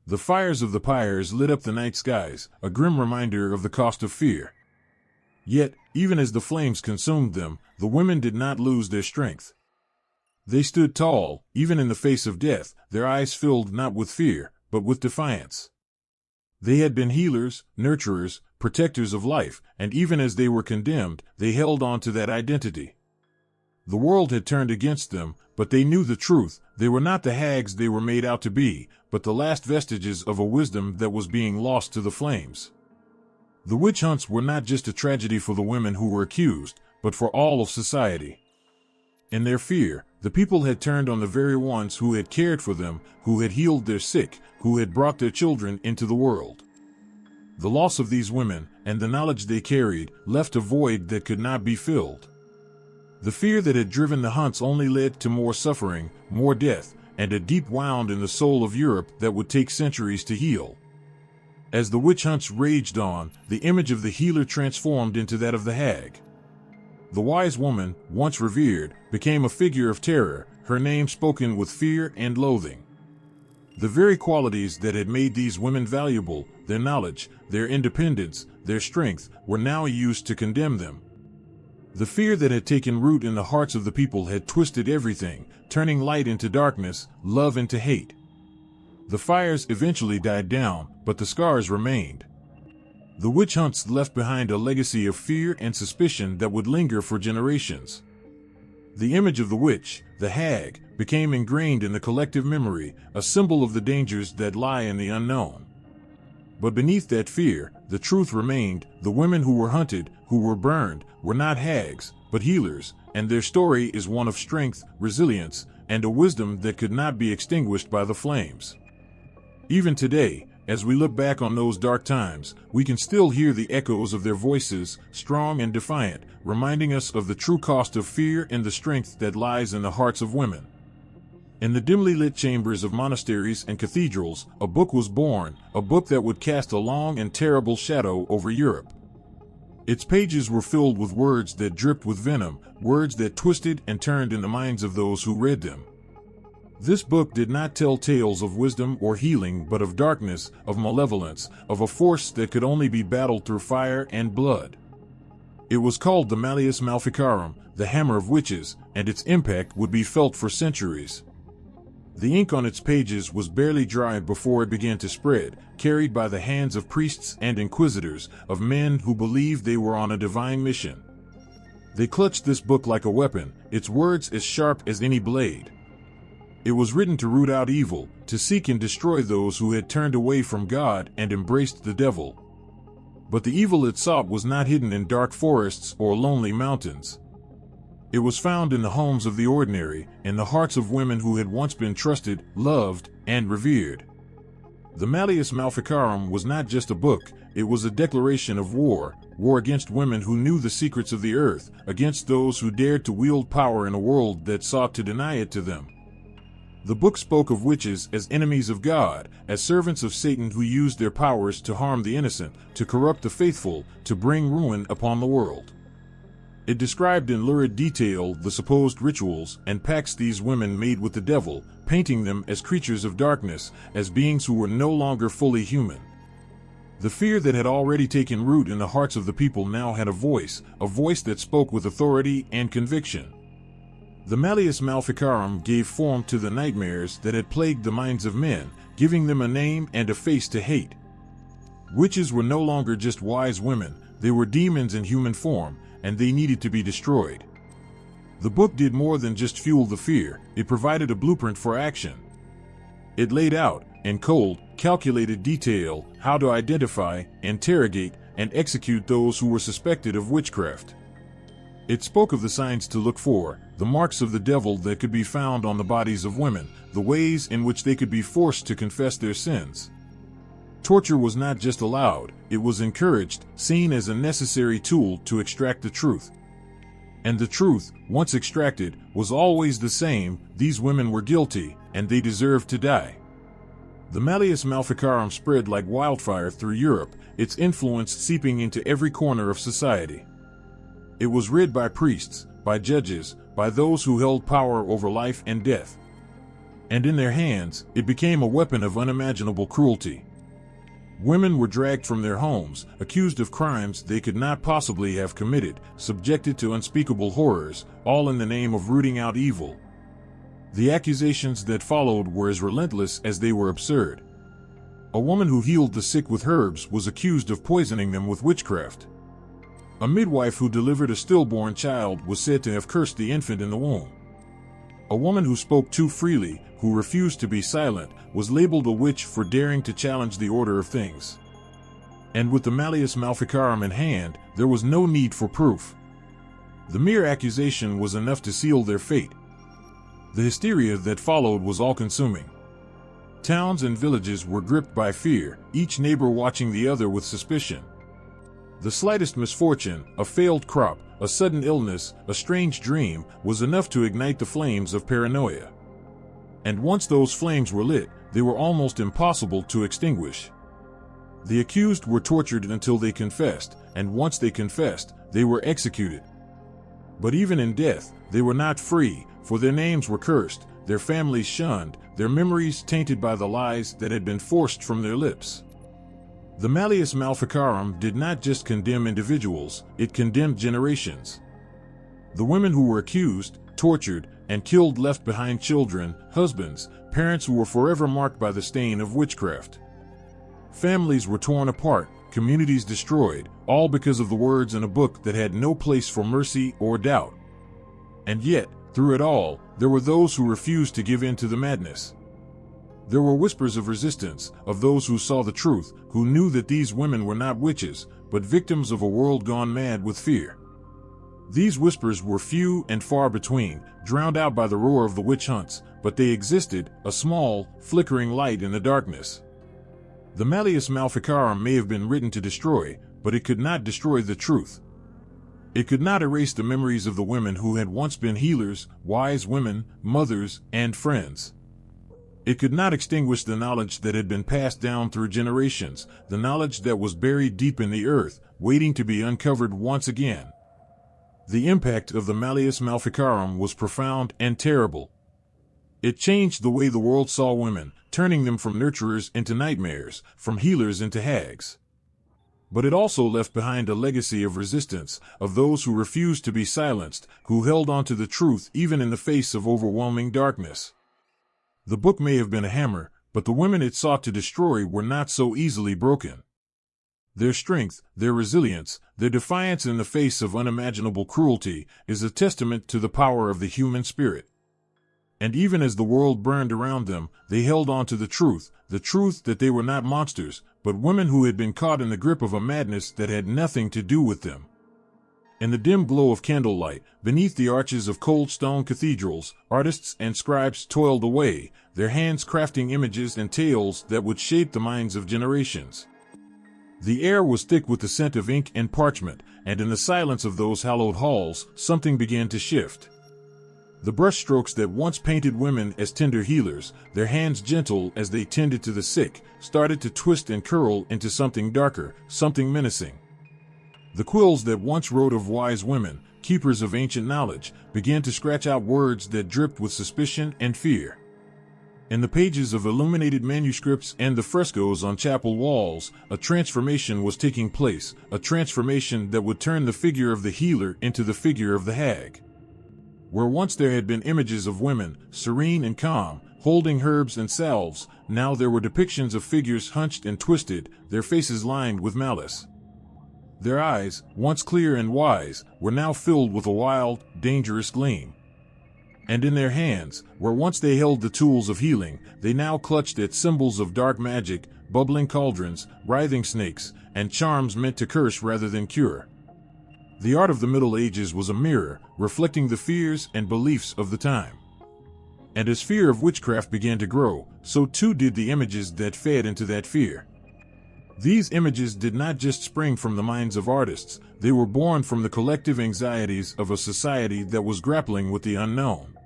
The fires of the pyres lit up the night skies, a grim reminder of the cost of fear. Yet, even as the flames consumed them, the women did not lose their strength. They stood tall, even in the face of death, their eyes filled not with fear, but with defiance. They had been healers, nurturers, protectors of life, and even as they were condemned, they held on to that identity. The world had turned against them, but they knew the truth. They were not the hags they were made out to be, but the last vestiges of a wisdom that was being lost to the flames. The witch hunts were not just a tragedy for the women who were accused, but for all of society. In their fear, the people had turned on the very ones who had cared for them, who had healed their sick, who had brought their children into the world. The loss of these women, and the knowledge they carried, left a void that could not be filled. The fear that had driven the hunts only led to more suffering, more death, and a deep wound in the soul of Europe that would take centuries to heal. As the witch hunts raged on, the image of the healer transformed into that of the hag. The wise woman, once revered, became a figure of terror, her name spoken with fear and loathing. The very qualities that had made these women valuable, their knowledge, their independence, their strength, were now used to condemn them. The fear that had taken root in the hearts of the people had twisted everything, turning light into darkness, love into hate. The fires eventually died down, but the scars remained. The witch hunts left behind a legacy of fear and suspicion that would linger for generations. The image of the witch, the hag, became ingrained in the collective memory, a symbol of the dangers that lie in the unknown. But beneath that fear, the truth remained. The women who were hunted, who were burned, were not hags, but healers, and their story is one of strength, resilience, and a wisdom that could not be extinguished by the flames. Even today, as we look back on those dark times, we can still hear the echoes of their voices, strong and defiant, reminding us of the true cost of fear and the strength that lies in the hearts of women. In the dimly lit chambers of monasteries and cathedrals, a book was born, a book that would cast a long and terrible shadow over Europe. Its pages were filled with words that dripped with venom, words that twisted and turned in the minds of those who read them. This book did not tell tales of wisdom or healing, but of darkness, of malevolence, of a force that could only be battled through fire and blood. It was called the Malleus Maleficarum, the Hammer of Witches, and its impact would be felt for centuries. The ink on its pages was barely dry before it began to spread, carried by the hands of priests and inquisitors, of men who believed they were on a divine mission. They clutched this book like a weapon, its words as sharp as any blade. It was written to root out evil, to seek and destroy those who had turned away from God and embraced the devil. But the evil it sought was not hidden in dark forests or lonely mountains. It was found in the homes of the ordinary, in the hearts of women who had once been trusted, loved, and revered. The Malleus Maleficarum was not just a book, it was a declaration of war against women who knew the secrets of the earth, against those who dared to wield power in a world that sought to deny it to them. The book spoke of witches as enemies of God, as servants of Satan who used their powers to harm the innocent, to corrupt the faithful, to bring ruin upon the world. It described in lurid detail the supposed rituals and pacts these women made with the devil, painting them as creatures of darkness, as beings who were no longer fully human. The fear that had already taken root in the hearts of the people now had a voice that spoke with authority and conviction. The Malleus Maleficarum gave form to the nightmares that had plagued the minds of men, giving them a name and a face to hate. Witches were no longer just wise women, they were demons in human form, and they needed to be destroyed. The book did more than just fuel the fear, it provided a blueprint for action. It laid out, in cold, calculated detail, how to identify, interrogate, and execute those who were suspected of witchcraft. It spoke of the signs to look for, the marks of the devil that could be found on the bodies of women, the ways in which they could be forced to confess their sins. Torture was not just allowed, it was encouraged, seen as a necessary tool to extract the truth. And the truth, once extracted, was always the same: these women were guilty, and they deserved to die. The Malleus Maleficarum spread like wildfire through Europe, its influence seeping into every corner of society. It was read by priests, by judges, by those who held power over life and death. And in their hands, it became a weapon of unimaginable cruelty. Women were dragged from their homes, accused of crimes they could not possibly have committed, subjected to unspeakable horrors, all in the name of rooting out evil. The accusations that followed were as relentless as they were absurd. A woman who healed the sick with herbs was accused of poisoning them with witchcraft. A midwife who delivered a stillborn child was said to have cursed the infant in the womb. A woman who spoke too freely, who refused to be silent, was labeled a witch for daring to challenge the order of things. And with the Malleus Maleficarum in hand, there was no need for proof. The mere accusation was enough to seal their fate. The hysteria that followed was all-consuming. Towns and villages were gripped by fear, each neighbor watching the other with suspicion. The slightest misfortune, a failed crop, a sudden illness, a strange dream, was enough to ignite the flames of paranoia. And once those flames were lit, they were almost impossible to extinguish. The accused were tortured until they confessed, and once they confessed, they were executed. But even in death, they were not free, for their names were cursed, their families shunned, their memories tainted by the lies that had been forced from their lips. The Malleus Maleficarum did not just condemn individuals, it condemned generations. The women who were accused, tortured, and killed left behind children, husbands, parents who were forever marked by the stain of witchcraft. Families were torn apart, communities destroyed, all because of the words in a book that had no place for mercy or doubt. And yet, through it all, there were those who refused to give in to the madness. There were whispers of resistance, of those who saw the truth, who knew that these women were not witches, but victims of a world gone mad with fear. These whispers were few and far between, drowned out by the roar of the witch hunts, but they existed, a small, flickering light in the darkness. The Malleus Maleficarum may have been written to destroy, but it could not destroy the truth. It could not erase the memories of the women who had once been healers, wise women, mothers, and friends. It could not extinguish the knowledge that had been passed down through generations, the knowledge that was buried deep in the earth, waiting to be uncovered once again. The impact of the Malleus Maleficarum was profound and terrible. It changed the way the world saw women, turning them from nurturers into nightmares, from healers into hags. But it also left behind a legacy of resistance, of those who refused to be silenced, who held on to the truth even in the face of overwhelming darkness. The book may have been a hammer, but the women it sought to destroy were not so easily broken. Their strength, their resilience, their defiance in the face of unimaginable cruelty is a testament to the power of the human spirit. And even as the world burned around them, they held on to the truth that they were not monsters, but women who had been caught in the grip of a madness that had nothing to do with them. In the dim glow of candlelight, beneath the arches of cold stone cathedrals, artists and scribes toiled away, their hands crafting images and tales that would shape the minds of generations. The air was thick with the scent of ink and parchment, and in the silence of those hallowed halls, something began to shift. The brushstrokes that once painted women as tender healers, their hands gentle as they tended to the sick, started to twist and curl into something darker, something menacing. The quills that once wrote of wise women, keepers of ancient knowledge, began to scratch out words that dripped with suspicion and fear. In the pages of illuminated manuscripts and the frescoes on chapel walls, a transformation was taking place, a transformation that would turn the figure of the healer into the figure of the hag. Where once there had been images of women, serene and calm, holding herbs and salves, now there were depictions of figures hunched and twisted, their faces lined with malice. Their eyes, once clear and wise, were now filled with a wild, dangerous gleam. And in their hands, where once they held the tools of healing, they now clutched at symbols of dark magic, bubbling cauldrons, writhing snakes, and charms meant to curse rather than cure. The art of the Middle Ages was a mirror, reflecting the fears and beliefs of the time. And as fear of witchcraft began to grow, so too did the images that fed into that fear. These images did not just spring from the minds of artists, they were born from the collective anxieties of a society that was grappling with the unknown.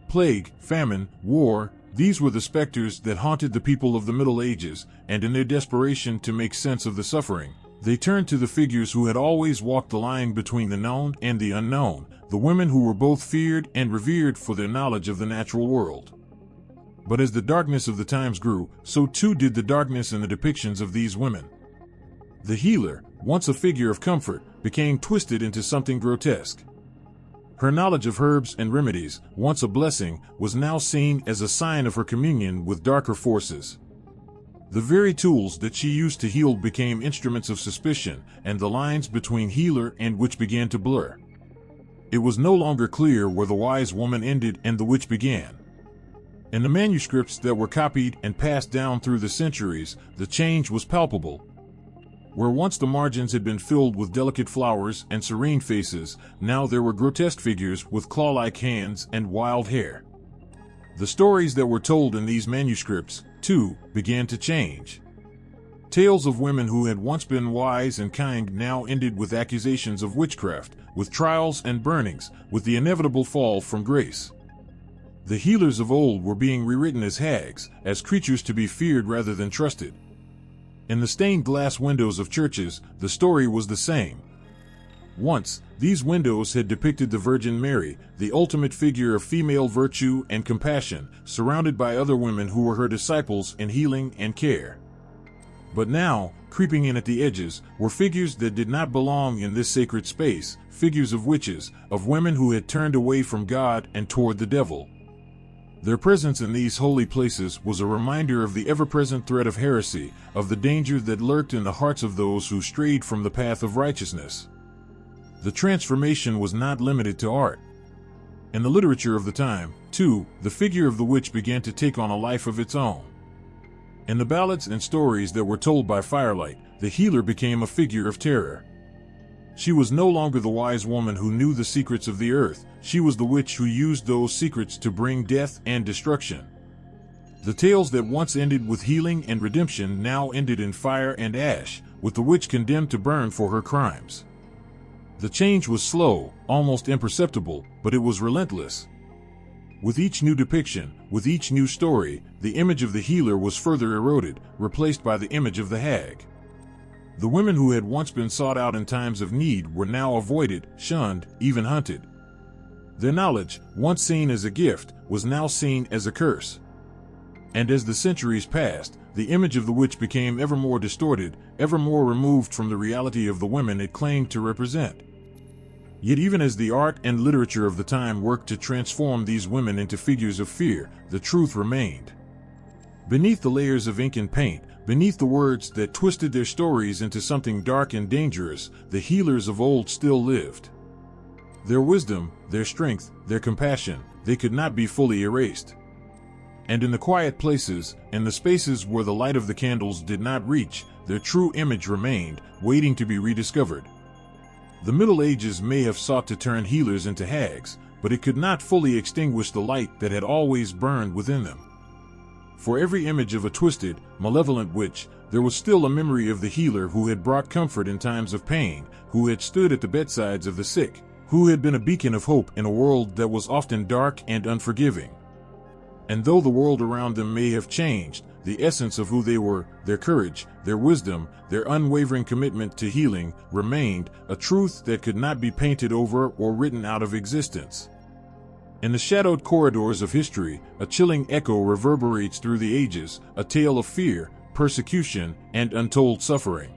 Plague, famine, war, these were the specters that haunted the people of the Middle Ages, and in their desperation to make sense of the suffering, they turned to the figures who had always walked the line between the known and the unknown, the women who were both feared and revered for their knowledge of the natural world. But as the darkness of the times grew, so too did the darkness in the depictions of these women. The healer, once a figure of comfort, became twisted into something grotesque. Her knowledge of herbs and remedies, once a blessing, was now seen as a sign of her communion with darker forces. The very tools that she used to heal became instruments of suspicion, and the lines between healer and witch began to blur. It was no longer clear where the wise woman ended and the witch began. In the manuscripts that were copied and passed down through the centuries, the change was palpable. Where once the margins had been filled with delicate flowers and serene faces, now there were grotesque figures with claw-like hands and wild hair. The stories that were told in these manuscripts, too, began to change. Tales of women who had once been wise and kind now ended with accusations of witchcraft, with trials and burnings, with the inevitable fall from grace. The healers of old were being rewritten as hags, as creatures to be feared rather than trusted. In the stained glass windows of churches, the story was the same. Once, these windows had depicted the Virgin Mary, the ultimate figure of female virtue and compassion, surrounded by other women who were her disciples in healing and care. But now, creeping in at the edges, were figures that did not belong in this sacred space, figures of witches, of women who had turned away from God and toward the devil. Their presence in these holy places was a reminder of the ever-present threat of heresy, of the danger that lurked in the hearts of those who strayed from the path of righteousness. The transformation was not limited to art. In the literature of the time, too, the figure of the witch began to take on a life of its own. In the ballads and stories that were told by firelight, the healer became a figure of terror. She was no longer the wise woman who knew the secrets of the earth, she was the witch who used those secrets to bring death and destruction. The tales that once ended with healing and redemption now ended in fire and ash, with the witch condemned to burn for her crimes. The change was slow, almost imperceptible, but it was relentless. With each new depiction, with each new story, the image of the healer was further eroded, replaced by the image of the hag. The women who had once been sought out in times of need were now avoided, shunned, even hunted. Their knowledge, once seen as a gift, was now seen as a curse. And as the centuries passed, the image of the witch became ever more distorted, ever more removed from the reality of the women it claimed to represent. Yet even as the art and literature of the time worked to transform these women into figures of fear, the truth remained. Beneath the layers of ink and paint, beneath the words that twisted their stories into something dark and dangerous, the healers of old still lived. Their wisdom, their strength, their compassion, they could not be fully erased. And in the quiet places, in the spaces where the light of the candles did not reach, their true image remained, waiting to be rediscovered. The Middle Ages may have sought to turn healers into hags, but it could not fully extinguish the light that had always burned within them. For every image of a twisted, malevolent witch, there was still a memory of the healer who had brought comfort in times of pain, who had stood at the bedsides of the sick, who had been a beacon of hope in a world that was often dark and unforgiving. And though the world around them may have changed, the essence of who they were, their courage, their wisdom, their unwavering commitment to healing, remained, a truth that could not be painted over or written out of existence. In the shadowed corridors of history, a chilling echo reverberates through the ages, a tale of fear, persecution, and untold suffering.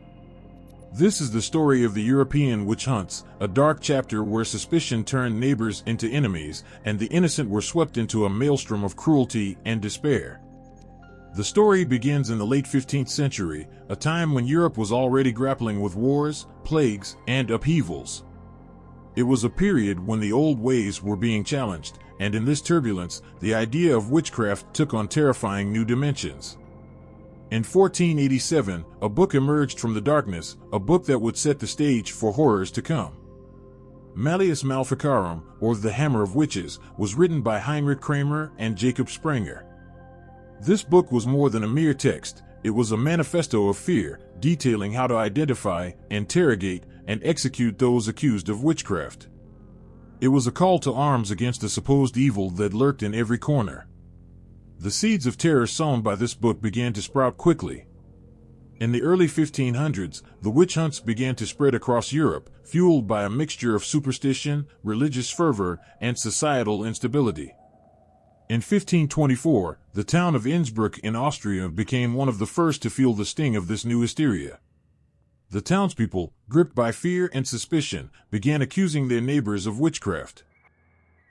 This is the story of the European witch hunts, a dark chapter where suspicion turned neighbors into enemies, and the innocent were swept into a maelstrom of cruelty and despair. The story begins in the late 15th century, a time when Europe was already grappling with wars, plagues, and upheavals. It was a period when the old ways were being challenged, and in this turbulence, the idea of witchcraft took on terrifying new dimensions. In 1487, a book emerged from the darkness, a book that would set the stage for horrors to come. Malleus Maleficarum, or The Hammer of Witches, was written by Heinrich Kramer and Jacob Sprenger. This book was more than a mere text, it was a manifesto of fear, detailing how to identify, interrogate, and execute those accused of witchcraft. It was a call to arms against the supposed evil that lurked in every corner. The seeds of terror sown by this book began to sprout quickly. In the early 1500s, the witch hunts began to spread across Europe, fueled by a mixture of superstition, religious fervor, and societal instability. In 1524, the town of Innsbruck in Austria became one of the first to feel the sting of this new hysteria. The townspeople, gripped by fear and suspicion, began accusing their neighbors of witchcraft.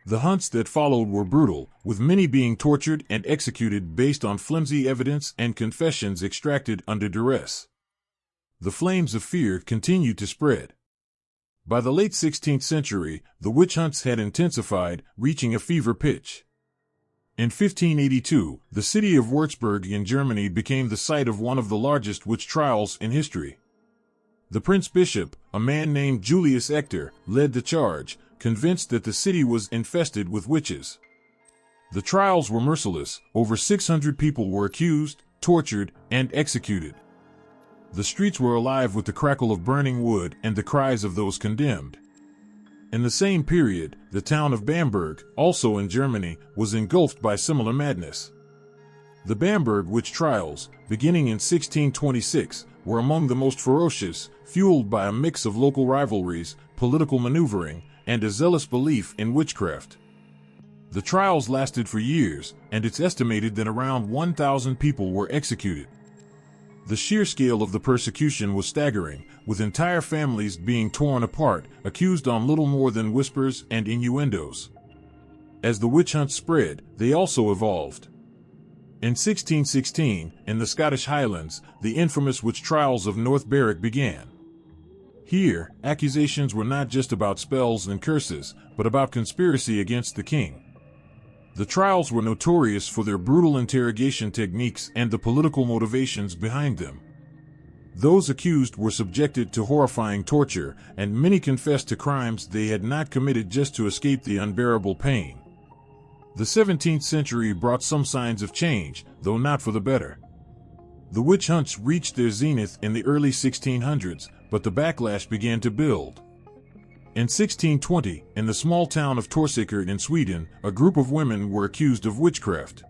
The hunts that followed were brutal, with many being tortured and executed based on flimsy evidence and confessions extracted under duress. The flames of fear continued to spread. By the late 16th century, the witch hunts had intensified, reaching a fever pitch. In 1582, the city of Würzburg in Germany became the site of one of the largest witch trials in history. The Prince Bishop, a man named Julius Ector, led the charge, convinced that the city was infested with witches. The trials were merciless, over 600 people were accused, tortured, and executed. The streets were alive with the crackle of burning wood and the cries of those condemned. In the same period, the town of Bamberg, also in Germany, was engulfed by similar madness. The Bamberg witch trials, beginning in 1626, were among the most ferocious, fueled by a mix of local rivalries, political maneuvering, and a zealous belief in witchcraft. The trials lasted for years, and it's estimated that around 1,000 people were executed. The sheer scale of the persecution was staggering, with entire families being torn apart, accused on little more than whispers and innuendos. As the witch hunt spread, they also evolved. In 1616, in the Scottish Highlands, the infamous witch trials of North Berwick began. Here, accusations were not just about spells and curses, but about conspiracy against the king. The trials were notorious for their brutal interrogation techniques and the political motivations behind them. Those accused were subjected to horrifying torture, and many confessed to crimes they had not committed just to escape the unbearable pain. The 17th century brought some signs of change, though not for the better. The witch hunts reached their zenith in the early 1600s, but the backlash began to build. In 1620, in the small town of Torsåker in Sweden, a group of women were accused of witchcraft.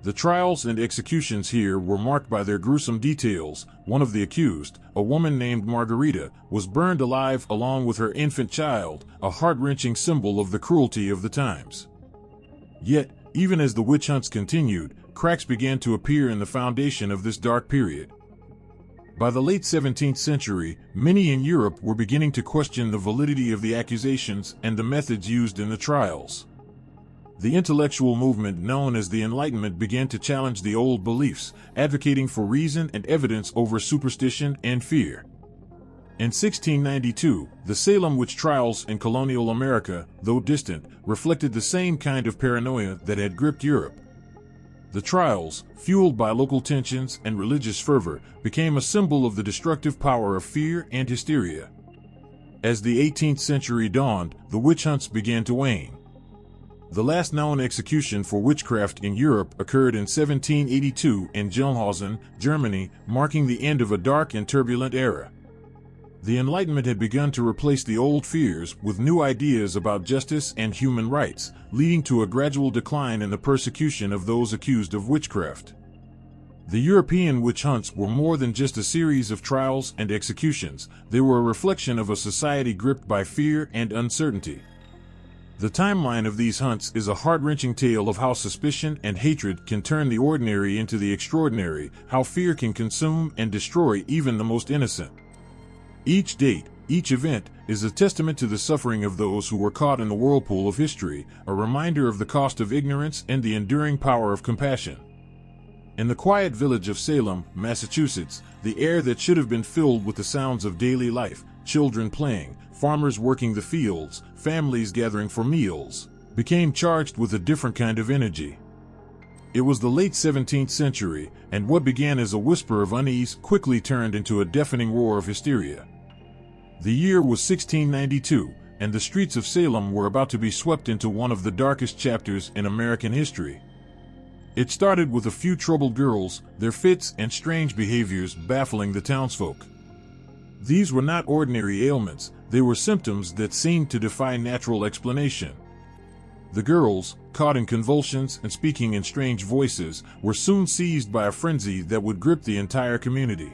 The trials and executions here were marked by their gruesome details. One of the accused, a woman named Margarita, was burned alive along with her infant child, a heart-wrenching symbol of the cruelty of the times. Yet, even as the witch hunts continued, cracks began to appear in the foundation of this dark period. By the late 17th century, many in Europe were beginning to question the validity of the accusations and the methods used in the trials. The intellectual movement known as the Enlightenment began to challenge the old beliefs, advocating for reason and evidence over superstition and fear. In 1692, the Salem witch trials in colonial America, though distant, reflected the same kind of paranoia that had gripped Europe. The trials, fueled by local tensions and religious fervor, became a symbol of the destructive power of fear and hysteria. As the 18th century dawned, the witch hunts began to wane. The last known execution for witchcraft in Europe occurred in 1782 in Gelnhausen, Germany, marking the end of a dark and turbulent era. The Enlightenment had begun to replace the old fears with new ideas about justice and human rights, leading to a gradual decline in the persecution of those accused of witchcraft. The European witch hunts were more than just a series of trials and executions. They were a reflection of a society gripped by fear and uncertainty. The timeline of these hunts is a heart-wrenching tale of how suspicion and hatred can turn the ordinary into the extraordinary, how fear can consume and destroy even the most innocent. Each date, each event, is a testament to the suffering of those who were caught in the whirlpool of history, a reminder of the cost of ignorance and the enduring power of compassion. In the quiet village of Salem, Massachusetts, the air that should have been filled with the sounds of daily life, children playing, farmers working the fields, families gathering for meals, became charged with a different kind of energy. It was the late 17th century, and what began as a whisper of unease quickly turned into a deafening roar of hysteria. The year was 1692, and the streets of Salem were about to be swept into one of the darkest chapters in American history. It started with a few troubled girls, their fits and strange behaviors baffling the townsfolk. These were not ordinary ailments, they were symptoms that seemed to defy natural explanation. The girls, caught in convulsions and speaking in strange voices, were soon seized by a frenzy that would grip the entire community.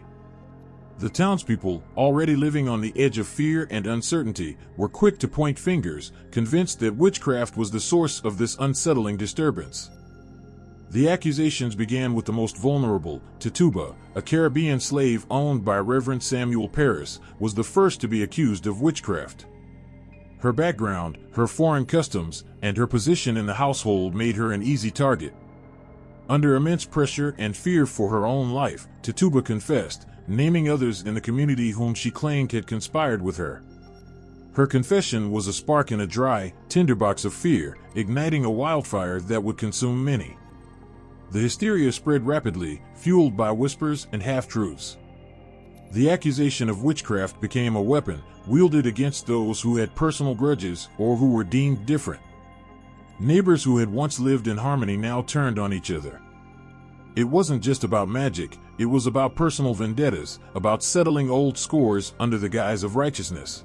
The townspeople, already living on the edge of fear and uncertainty, were quick to point fingers, convinced that witchcraft was the source of this unsettling disturbance. The accusations began with the most vulnerable. Tituba, a Caribbean slave owned by Reverend Samuel Parris, was the first to be accused of witchcraft. Her background, her foreign customs, and her position in the household made her an easy target. Under immense pressure and fear for her own life, Tituba confessed, naming others in the community whom she claimed had conspired with her. Her confession was a spark in a dry, tinderbox of fear, igniting a wildfire that would consume many. The hysteria spread rapidly, fueled by whispers and half-truths. The accusation of witchcraft became a weapon, wielded against those who had personal grudges or who were deemed different. Neighbors who had once lived in harmony now turned on each other. It wasn't just about magic, it was about personal vendettas, about settling old scores under the guise of righteousness.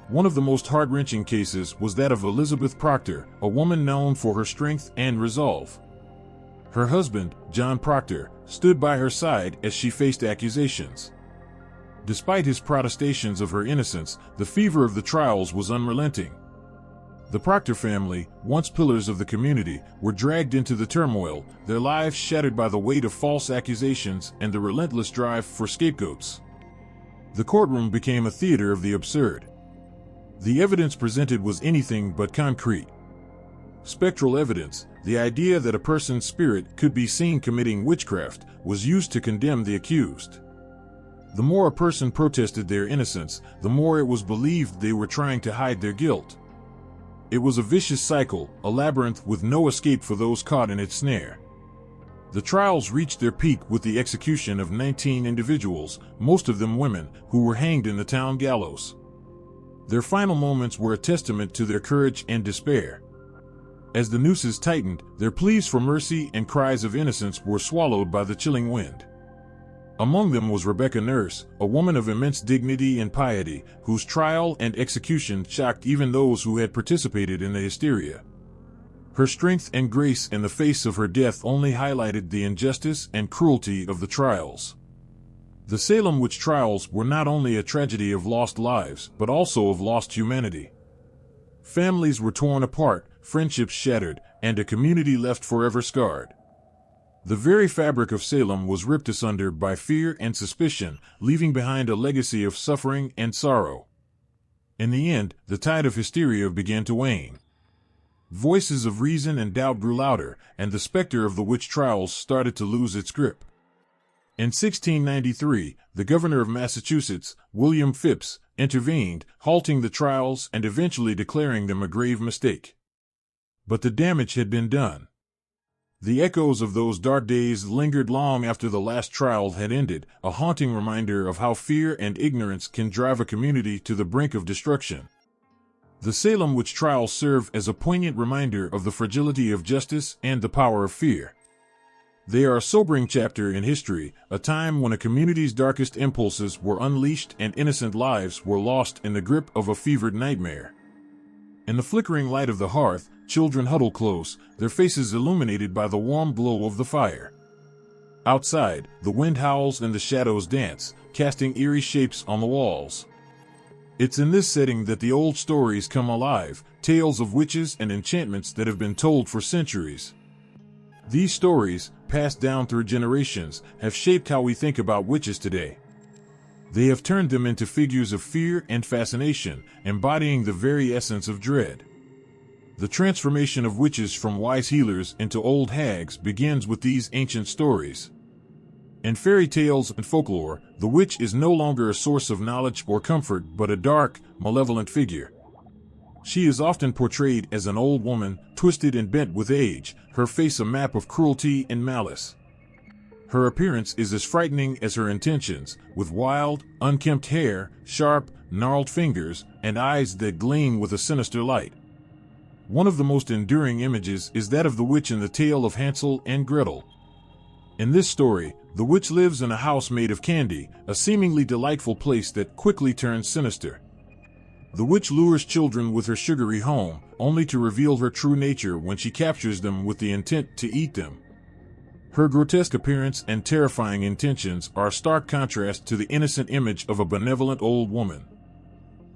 One of the most heart-wrenching cases was that of Elizabeth Proctor, a woman known for her strength and resolve. Her husband, John Proctor, stood by her side as she faced accusations. Despite his protestations of her innocence, the fever of the trials was unrelenting. The Proctor family, once pillars of the community, were dragged into the turmoil, their lives shattered by the weight of false accusations and the relentless drive for scapegoats. The courtroom became a theater of the absurd. The evidence presented was anything but concrete. Spectral evidence, the idea that a person's spirit could be seen committing witchcraft, was used to condemn the accused. The more a person protested their innocence, the more it was believed they were trying to hide their guilt. It was a vicious cycle, a labyrinth with no escape for those caught in its snare. The trials reached their peak with the execution of 19 individuals, most of them women, who were hanged in the town gallows. Their final moments were a testament to their courage and despair. As the nooses tightened, their pleas for mercy and cries of innocence were swallowed by the chilling wind. Among them was Rebecca Nurse, a woman of immense dignity and piety, whose trial and execution shocked even those who had participated in the hysteria. Her strength and grace in the face of her death only highlighted the injustice and cruelty of the trials. The Salem witch trials were not only a tragedy of lost lives, but also of lost humanity. Families were torn apart, friendships shattered, and a community left forever scarred. The very fabric of Salem was ripped asunder by fear and suspicion, leaving behind a legacy of suffering and sorrow. In the end, the tide of hysteria began to wane. Voices of reason and doubt grew louder, and the specter of the witch trials started to lose its grip. In 1693, the governor of Massachusetts, William Phips, intervened, halting the trials and eventually declaring them a grave mistake. But the damage had been done. The echoes of those dark days lingered long after the last trial had ended, a haunting reminder of how fear and ignorance can drive a community to the brink of destruction. The Salem witch trials serve as a poignant reminder of the fragility of justice and the power of fear. They are a sobering chapter in history, a time when a community's darkest impulses were unleashed and innocent lives were lost in the grip of a fevered nightmare. In the flickering light of the hearth, children huddle close, their faces illuminated by the warm glow of the fire. Outside, the wind howls and the shadows dance, casting eerie shapes on the walls. It's in this setting that the old stories come alive, tales of witches and enchantments that have been told for centuries. These stories, passed down through generations, have shaped how we think about witches today. They have turned them into figures of fear and fascination, embodying the very essence of dread. The transformation of witches from wise healers into old hags begins with these ancient stories. In fairy tales and folklore, the witch is no longer a source of knowledge or comfort but a dark, malevolent figure. She is often portrayed as an old woman, twisted and bent with age, her face a map of cruelty and malice. Her appearance is as frightening as her intentions, with wild, unkempt hair, sharp, gnarled fingers, and eyes that gleam with a sinister light. One of the most enduring images is that of the witch in the tale of Hansel and Gretel. In this story, the witch lives in a house made of candy, a seemingly delightful place that quickly turns sinister. The witch lures children with her sugary home, only to reveal her true nature when she captures them with the intent to eat them. Her grotesque appearance and terrifying intentions are a stark contrast to the innocent image of a benevolent old woman.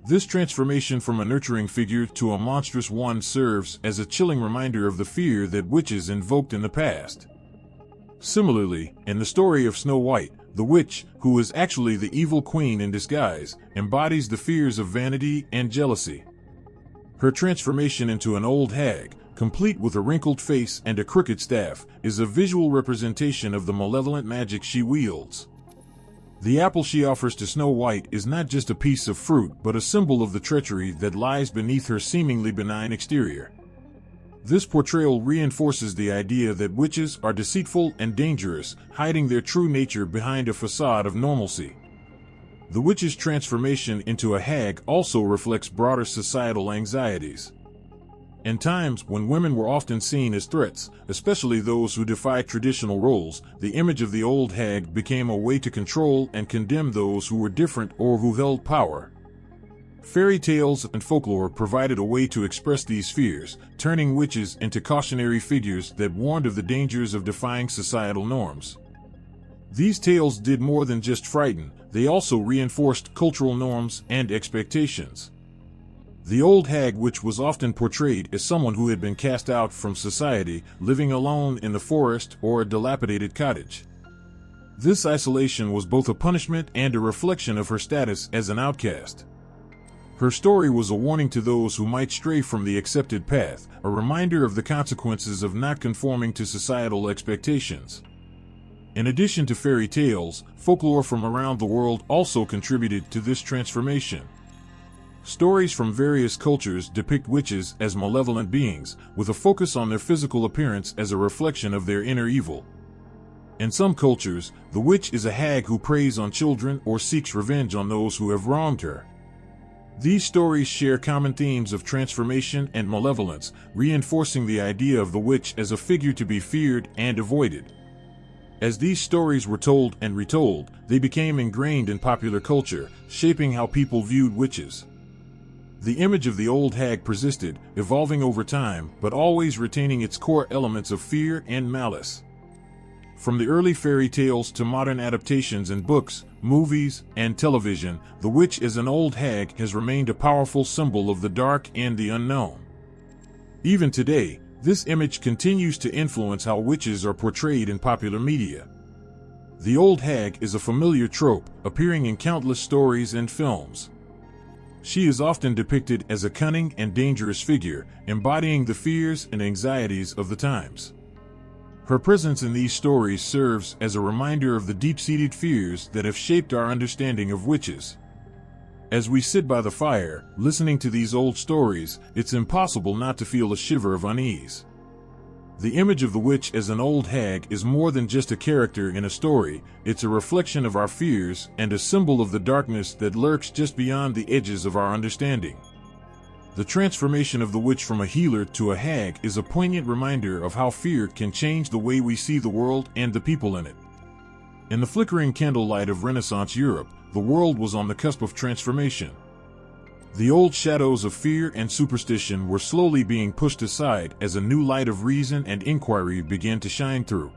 This transformation from a nurturing figure to a monstrous one serves as a chilling reminder of the fear that witches invoked in the past. Similarly, in the story of Snow White, the witch, who is actually the evil queen in disguise, embodies the fears of vanity and jealousy. Her transformation into an old hag, complete with a wrinkled face and a crooked staff, is a visual representation of the malevolent magic she wields. The apple she offers to Snow White is not just a piece of fruit but a symbol of the treachery that lies beneath her seemingly benign exterior. This portrayal reinforces the idea that witches are deceitful and dangerous, hiding their true nature behind a facade of normalcy. The witch's transformation into a hag also reflects broader societal anxieties. In times when women were often seen as threats, especially those who defied traditional roles, the image of the old hag became a way to control and condemn those who were different or who held power. Fairy tales and folklore provided a way to express these fears, turning witches into cautionary figures that warned of the dangers of defying societal norms. These tales did more than just frighten, they also reinforced cultural norms and expectations. The old hag witch was often portrayed as someone who had been cast out from society, living alone in the forest or a dilapidated cottage. This isolation was both a punishment and a reflection of her status as an outcast. Her story was a warning to those who might stray from the accepted path, a reminder of the consequences of not conforming to societal expectations. In addition to fairy tales, folklore from around the world also contributed to this transformation. Stories from various cultures depict witches as malevolent beings, with a focus on their physical appearance as a reflection of their inner evil. In some cultures, the witch is a hag who preys on children or seeks revenge on those who have wronged her. These stories share common themes of transformation and malevolence, reinforcing the idea of the witch as a figure to be feared and avoided. As these stories were told and retold, they became ingrained in popular culture, shaping how people viewed witches. The image of the old hag persisted, evolving over time, but always retaining its core elements of fear and malice. From the early fairy tales to modern adaptations in books, movies, and television, the witch as an old hag has remained a powerful symbol of the dark and the unknown. Even today, this image continues to influence how witches are portrayed in popular media. The old hag is a familiar trope, appearing in countless stories and films. She is often depicted as a cunning and dangerous figure, embodying the fears and anxieties of the times. Her presence in these stories serves as a reminder of the deep-seated fears that have shaped our understanding of witches. As we sit by the fire, listening to these old stories, it's impossible not to feel a shiver of unease. The image of the witch as an old hag is more than just a character in a story, it's a reflection of our fears and a symbol of the darkness that lurks just beyond the edges of our understanding. The transformation of the witch from a healer to a hag is a poignant reminder of how fear can change the way we see the world and the people in it. In the flickering candlelight of Renaissance Europe, the world was on the cusp of transformation. The old shadows of fear and superstition were slowly being pushed aside as a new light of reason and inquiry began to shine through.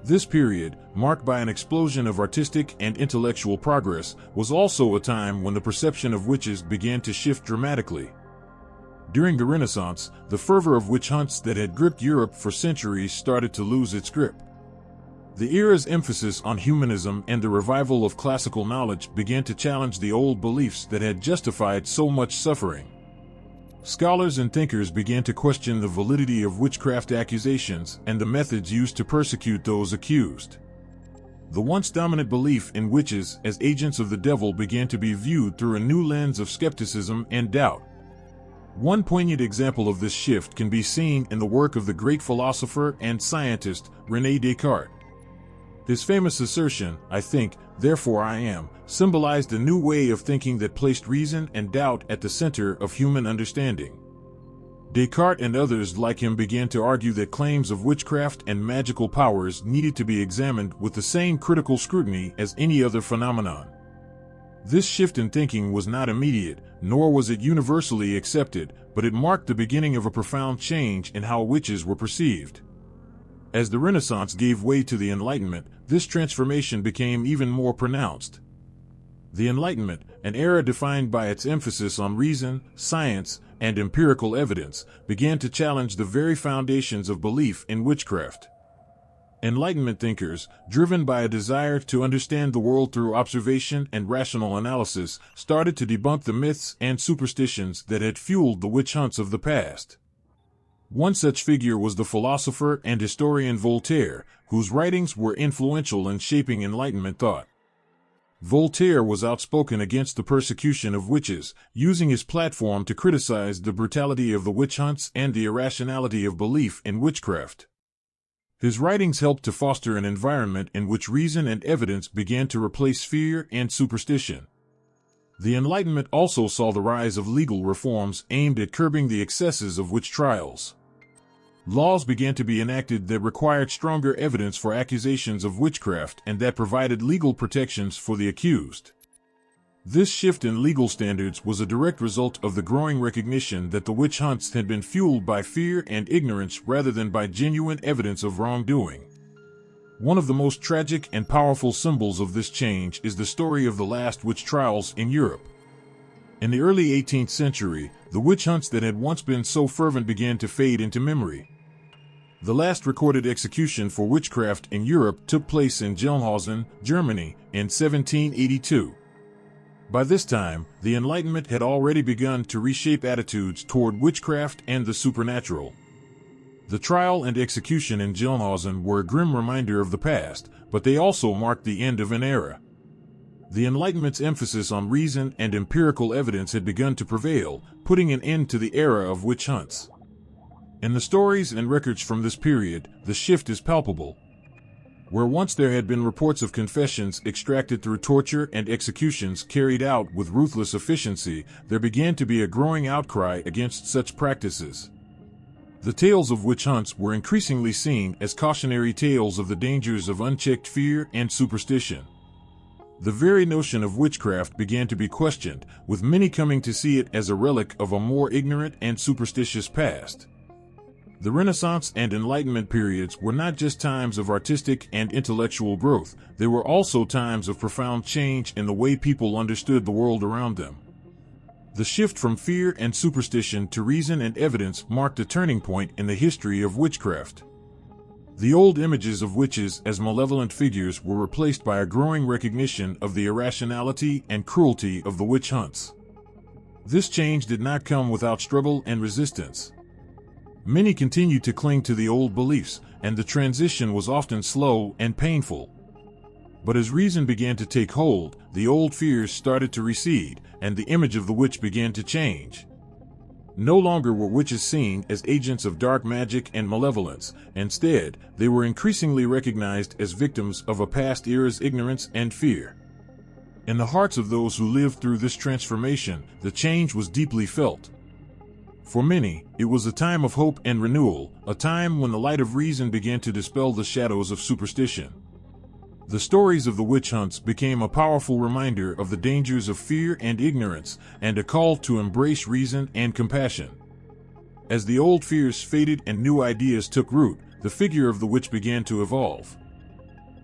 This period, marked by an explosion of artistic and intellectual progress, was also a time when the perception of witches began to shift dramatically. During the Renaissance, the fervor of witch hunts that had gripped Europe for centuries started to lose its grip. The era's emphasis on humanism and the revival of classical knowledge began to challenge the old beliefs that had justified so much suffering. Scholars and thinkers began to question the validity of witchcraft accusations and the methods used to persecute those accused. The once dominant belief in witches as agents of the devil began to be viewed through a new lens of skepticism and doubt. One poignant example of this shift can be seen in the work of the great philosopher and scientist René Descartes. His famous assertion, "I think, therefore I am," symbolized a new way of thinking that placed reason and doubt at the center of human understanding. Descartes and others like him began to argue that claims of witchcraft and magical powers needed to be examined with the same critical scrutiny as any other phenomenon. This shift in thinking was not immediate, nor was it universally accepted, but it marked the beginning of a profound change in how witches were perceived. As the Renaissance gave way to the Enlightenment, this transformation became even more pronounced. The Enlightenment, an era defined by its emphasis on reason, science, and empirical evidence, began to challenge the very foundations of belief in witchcraft. Enlightenment thinkers, driven by a desire to understand the world through observation and rational analysis, started to debunk the myths and superstitions that had fueled the witch hunts of the past. One such figure was the philosopher and historian Voltaire, whose writings were influential in shaping Enlightenment thought. Voltaire was outspoken against the persecution of witches, using his platform to criticize the brutality of the witch hunts and the irrationality of belief in witchcraft. His writings helped to foster an environment in which reason and evidence began to replace fear and superstition. The Enlightenment also saw the rise of legal reforms aimed at curbing the excesses of witch trials. Laws began to be enacted that required stronger evidence for accusations of witchcraft and that provided legal protections for the accused. This shift in legal standards was a direct result of the growing recognition that the witch hunts had been fueled by fear and ignorance rather than by genuine evidence of wrongdoing. One of the most tragic and powerful symbols of this change is the story of the last witch trials in Europe. In the early 18th century, the witch hunts that had once been so fervent began to fade into memory. The last recorded execution for witchcraft in Europe took place in Gelnhausen, Germany, in 1782. By this time, the Enlightenment had already begun to reshape attitudes toward witchcraft and the supernatural. The trial and execution in Gelnhausen were a grim reminder of the past, but they also marked the end of an era. The Enlightenment's emphasis on reason and empirical evidence had begun to prevail, putting an end to the era of witch hunts. In the stories and records from this period, the shift is palpable. Where once there had been reports of confessions extracted through torture and executions carried out with ruthless efficiency, there began to be a growing outcry against such practices. The tales of witch hunts were increasingly seen as cautionary tales of the dangers of unchecked fear and superstition. The very notion of witchcraft began to be questioned, with many coming to see it as a relic of a more ignorant and superstitious past. The Renaissance and Enlightenment periods were not just times of artistic and intellectual growth, they were also times of profound change in the way people understood the world around them. The shift from fear and superstition to reason and evidence marked a turning point in the history of witchcraft. The old images of witches as malevolent figures were replaced by a growing recognition of the irrationality and cruelty of the witch hunts. This change did not come without struggle and resistance. Many continued to cling to the old beliefs, and the transition was often slow and painful. But as reason began to take hold, the old fears started to recede, and the image of the witch began to change. No longer were witches seen as agents of dark magic and malevolence. Instead, they were increasingly recognized as victims of a past era's ignorance and fear. In the hearts of those who lived through this transformation, the change was deeply felt. For many, it was a time of hope and renewal, a time when the light of reason began to dispel the shadows of superstition. The stories of the witch hunts became a powerful reminder of the dangers of fear and ignorance, and a call to embrace reason and compassion. As the old fears faded and new ideas took root, the figure of the witch began to evolve.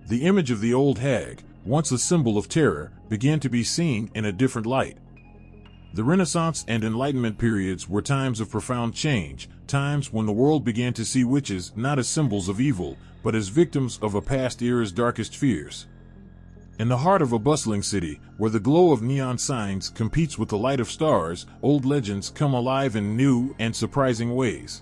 The image of the old hag, once a symbol of terror, began to be seen in a different light. The Renaissance and Enlightenment periods were times of profound change, times when the world began to see witches not as symbols of evil, but as victims of a past era's darkest fears. In the heart of a bustling city, where the glow of neon signs competes with the light of stars, old legends come alive in new and surprising ways.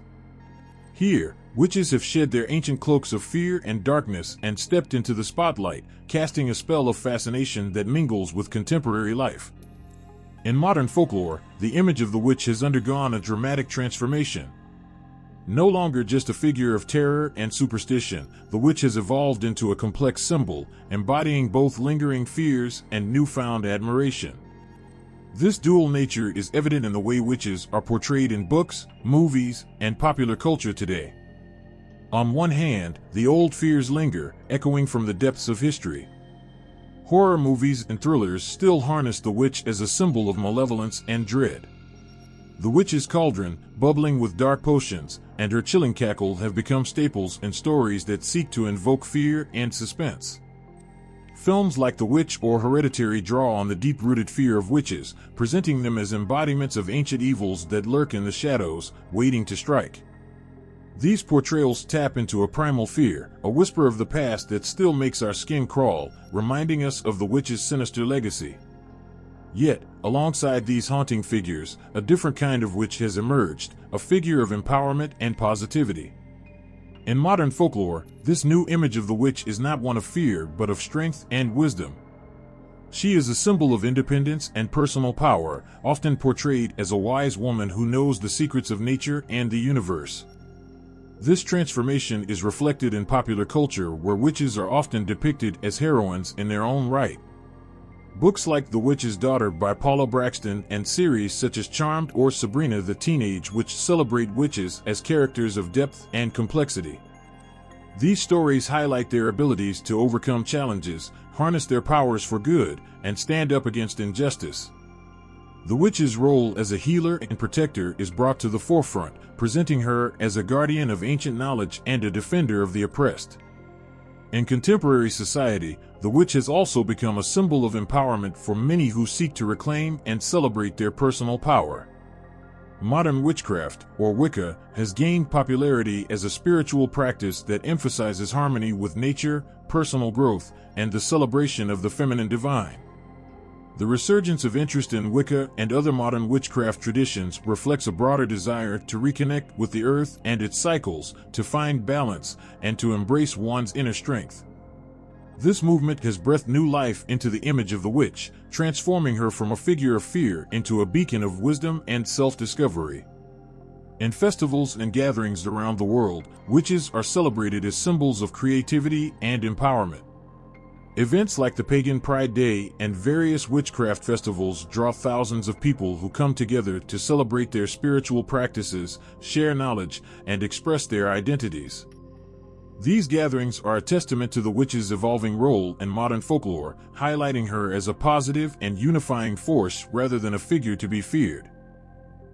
Here, witches have shed their ancient cloaks of fear and darkness and stepped into the spotlight, casting a spell of fascination that mingles with contemporary life. In modern folklore, the image of the witch has undergone a dramatic transformation. No longer just a figure of terror and superstition, the witch has evolved into a complex symbol, embodying both lingering fears and newfound admiration. This dual nature is evident in the way witches are portrayed in books, movies, and popular culture today. On one hand, the old fears linger, echoing from the depths of history. Horror movies and thrillers still harness the witch as a symbol of malevolence and dread. The witch's cauldron, bubbling with dark potions, and her chilling cackle have become staples in stories that seek to invoke fear and suspense. Films like The Witch or Hereditary draw on the deep-rooted fear of witches, presenting them as embodiments of ancient evils that lurk in the shadows, waiting to strike. These portrayals tap into a primal fear, a whisper of the past that still makes our skin crawl, reminding us of the witch's sinister legacy. Yet, alongside these haunting figures, a different kind of witch has emerged, a figure of empowerment and positivity. In modern folklore, this new image of the witch is not one of fear but of strength and wisdom. She is a symbol of independence and personal power, often portrayed as a wise woman who knows the secrets of nature and the universe. This transformation is reflected in popular culture, where witches are often depicted as heroines in their own right. Books like The Witch's Daughter by Paula Braxton and series such as Charmed or Sabrina the Teenage Witch celebrate witches as characters of depth and complexity. These stories highlight their abilities to overcome challenges, harness their powers for good, and stand up against injustice. The witch's role as a healer and protector is brought to the forefront, presenting her as a guardian of ancient knowledge and a defender of the oppressed. In contemporary society, the witch has also become a symbol of empowerment for many who seek to reclaim and celebrate their personal power. Modern witchcraft, or Wicca, has gained popularity as a spiritual practice that emphasizes harmony with nature, personal growth, and the celebration of the feminine divine. The resurgence of interest in Wicca and other modern witchcraft traditions reflects a broader desire to reconnect with the earth and its cycles, to find balance, and to embrace one's inner strength. This movement has breathed new life into the image of the witch, transforming her from a figure of fear into a beacon of wisdom and self-discovery. In festivals and gatherings around the world, witches are celebrated as symbols of creativity and empowerment. Events like the Pagan Pride Day and various witchcraft festivals draw thousands of people who come together to celebrate their spiritual practices, share knowledge, and express their identities. These gatherings are a testament to the witch's evolving role in modern folklore, highlighting her as a positive and unifying force rather than a figure to be feared.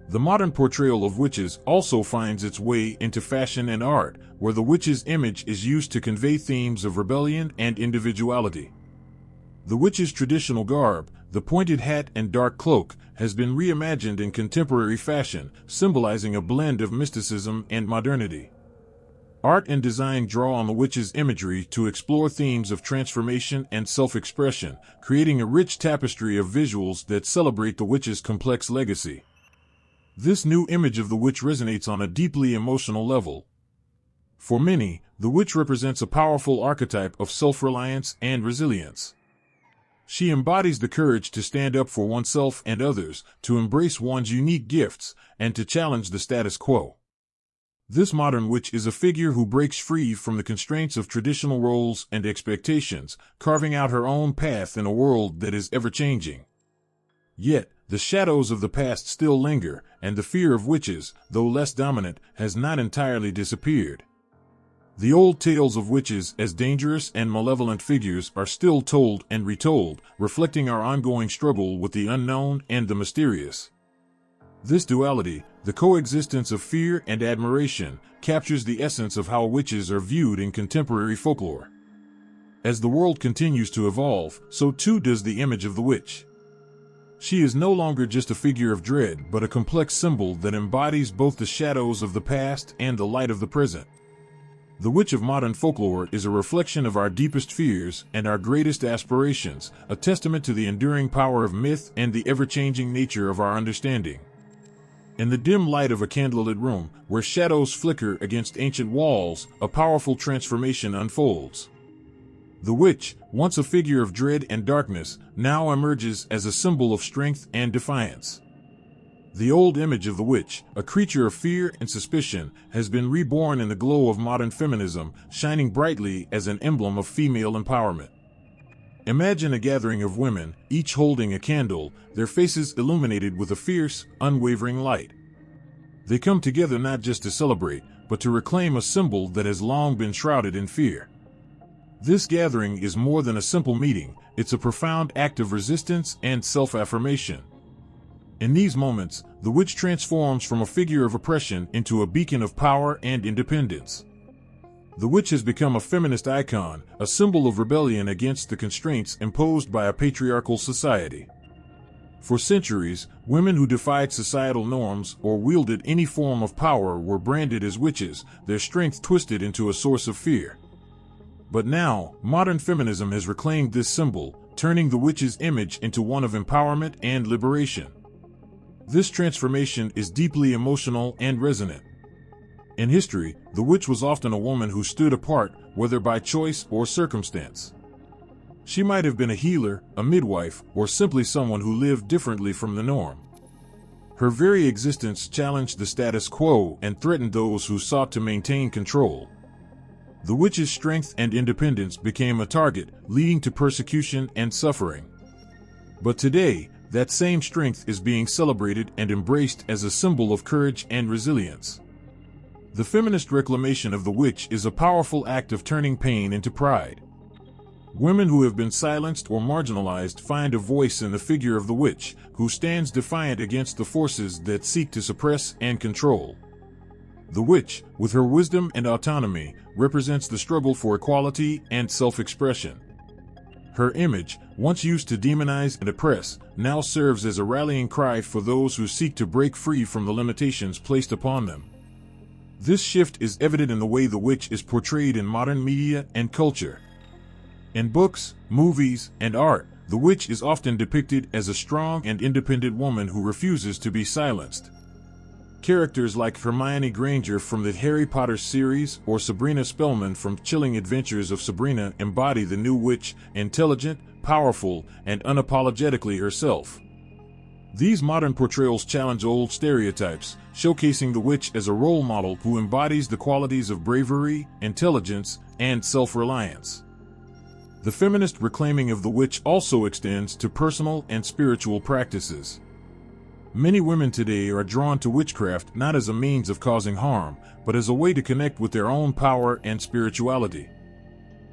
The modern portrayal of witches also finds its way into fashion and art, where the witch's image is used to convey themes of rebellion and individuality. The witch's traditional garb, the pointed hat and dark cloak, has been reimagined in contemporary fashion, symbolizing a blend of mysticism and modernity. Art and design draw on the witch's imagery to explore themes of transformation and self-expression, creating a rich tapestry of visuals that celebrate the witch's complex legacy. This new image of the witch resonates on a deeply emotional level. For many, the witch represents a powerful archetype of self-reliance and resilience. She embodies the courage to stand up for oneself and others, to embrace one's unique gifts, and to challenge the status quo. This modern witch is a figure who breaks free from the constraints of traditional roles and expectations, carving out her own path in a world that is ever-changing. Yet, the shadows of the past still linger, and the fear of witches, though less dominant, has not entirely disappeared. The old tales of witches as dangerous and malevolent figures are still told and retold, reflecting our ongoing struggle with the unknown and the mysterious. This duality, the coexistence of fear and admiration, captures the essence of how witches are viewed in contemporary folklore. As the world continues to evolve, so too does the image of the witch. She is no longer just a figure of dread, but a complex symbol that embodies both the shadows of the past and the light of the present. The witch of modern folklore is a reflection of our deepest fears and our greatest aspirations, a testament to the enduring power of myth and the ever-changing nature of our understanding. In the dim light of a candlelit room, where shadows flicker against ancient walls, a powerful transformation unfolds. The witch, once a figure of dread and darkness, now emerges as a symbol of strength and defiance. The old image of the witch, a creature of fear and suspicion, has been reborn in the glow of modern feminism, shining brightly as an emblem of female empowerment. Imagine a gathering of women, each holding a candle, their faces illuminated with a fierce, unwavering light. They come together not just to celebrate, but to reclaim a symbol that has long been shrouded in fear. This gathering is more than a simple meeting, it's a profound act of resistance and self-affirmation. In these moments, the witch transforms from a figure of oppression into a beacon of power and independence. The witch has become a feminist icon, a symbol of rebellion against the constraints imposed by a patriarchal society. For centuries, women who defied societal norms or wielded any form of power were branded as witches, their strength twisted into a source of fear. But now, modern feminism has reclaimed this symbol, turning the witch's image into one of empowerment and liberation. This transformation is deeply emotional and resonant. In history, the witch was often a woman who stood apart, whether by choice or circumstance. She might have been a healer, a midwife, or simply someone who lived differently from the norm. Her very existence challenged the status quo and threatened those who sought to maintain control. The witch's strength and independence became a target, leading to persecution and suffering. But today, that same strength is being celebrated and embraced as a symbol of courage and resilience. The feminist reclamation of the witch is a powerful act of turning pain into pride. Women who have been silenced or marginalized find a voice in the figure of the witch, who stands defiant against the forces that seek to suppress and control. The witch, with her wisdom and autonomy, represents the struggle for equality and self-expression. Her image, once used to demonize and oppress, now serves as a rallying cry for those who seek to break free from the limitations placed upon them. This shift is evident in the way the witch is portrayed in modern media and culture. In books, movies, and art, the witch is often depicted as a strong and independent woman who refuses to be silenced. Characters like Hermione Granger from the Harry Potter series or Sabrina Spellman from Chilling Adventures of Sabrina embody the new witch, intelligent, powerful, and unapologetically herself. These modern portrayals challenge old stereotypes, showcasing the witch as a role model who embodies the qualities of bravery, intelligence, and self-reliance. The feminist reclaiming of the witch also extends to personal and spiritual practices. Many women today are drawn to witchcraft not as a means of causing harm, but as a way to connect with their own power and spirituality.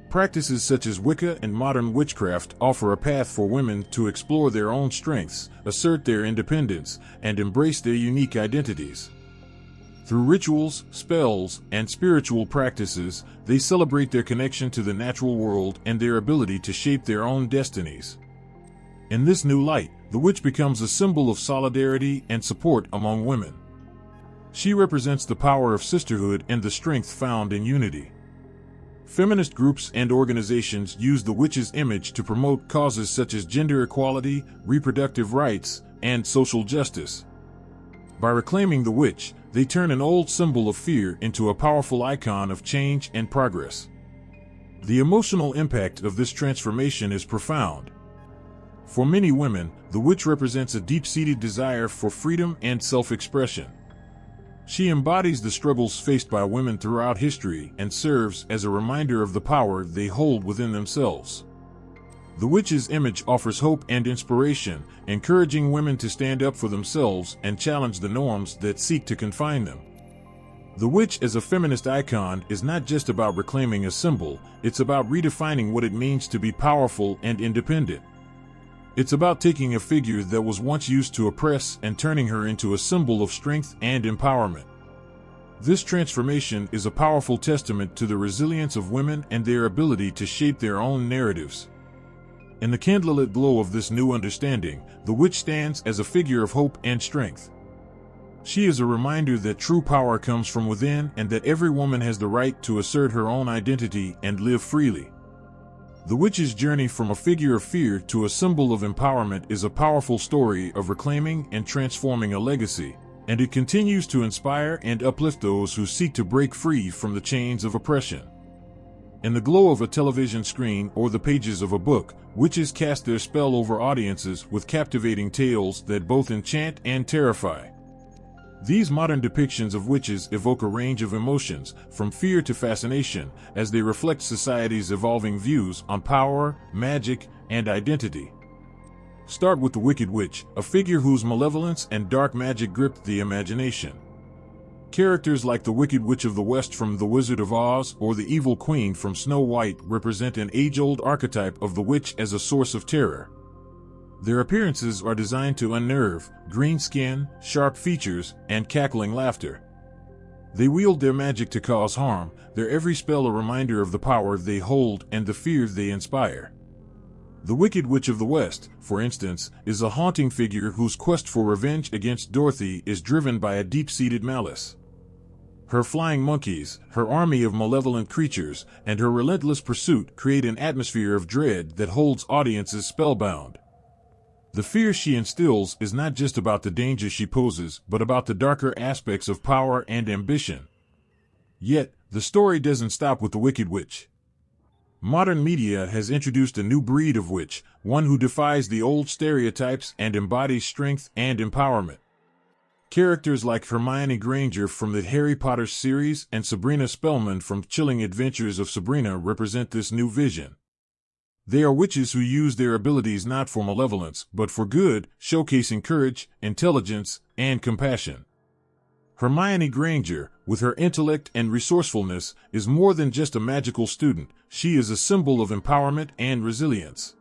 Practices such as Wicca and modern witchcraft offer a path for women to explore their own strengths, assert their independence, and embrace their unique identities. Through rituals, spells, and spiritual practices, they celebrate their connection to the natural world and their ability to shape their own destinies. In this new light, the witch becomes a symbol of solidarity and support among women. She represents the power of sisterhood and the strength found in unity. Feminist groups and organizations use the witch's image to promote causes such as gender equality, reproductive rights, and social justice. By reclaiming the witch, they turn an old symbol of fear into a powerful icon of change and progress. The emotional impact of this transformation is profound. For many women, the witch represents a deep-seated desire for freedom and self-expression. She embodies the struggles faced by women throughout history and serves as a reminder of the power they hold within themselves. The witch's image offers hope and inspiration, encouraging women to stand up for themselves and challenge the norms that seek to confine them. The witch as a feminist icon is not just about reclaiming a symbol, it's about redefining what it means to be powerful and independent. It's about taking a figure that was once used to oppress and turning her into a symbol of strength and empowerment. This transformation is a powerful testament to the resilience of women and their ability to shape their own narratives. In the candlelit glow of this new understanding, the witch stands as a figure of hope and strength. She is a reminder that true power comes from within and that every woman has the right to assert her own identity and live freely. The witch's journey from a figure of fear to a symbol of empowerment is a powerful story of reclaiming and transforming a legacy, and it continues to inspire and uplift those who seek to break free from the chains of oppression. In the glow of a television screen or the pages of a book, witches cast their spell over audiences with captivating tales that both enchant and terrify. These modern depictions of witches evoke a range of emotions, from fear to fascination, as they reflect society's evolving views on power, magic, and identity. Start with the Wicked Witch, a figure whose malevolence and dark magic gripped the imagination. Characters like the Wicked Witch of the West from The Wizard of Oz or the Evil Queen from Snow White represent an age-old archetype of the witch as a source of terror. Their appearances are designed to unnerve: green skin, sharp features, and cackling laughter. They wield their magic to cause harm, their every spell a reminder of the power they hold and the fear they inspire. The Wicked Witch of the West, for instance, is a haunting figure whose quest for revenge against Dorothy is driven by a deep-seated malice. Her flying monkeys, her army of malevolent creatures, and her relentless pursuit create an atmosphere of dread that holds audiences spellbound. The fear she instills is not just about the danger she poses, but about the darker aspects of power and ambition. Yet, the story doesn't stop with the Wicked Witch. Modern media has introduced a new breed of witch, one who defies the old stereotypes and embodies strength and empowerment. Characters like Hermione Granger from the Harry Potter series and Sabrina Spellman from Chilling Adventures of Sabrina represent this new vision. They are witches who use their abilities not for malevolence, but for good, showcasing courage, intelligence, and compassion. Hermione Granger, with her intellect and resourcefulness, is more than just a magical student. She is a symbol of empowerment and resilience.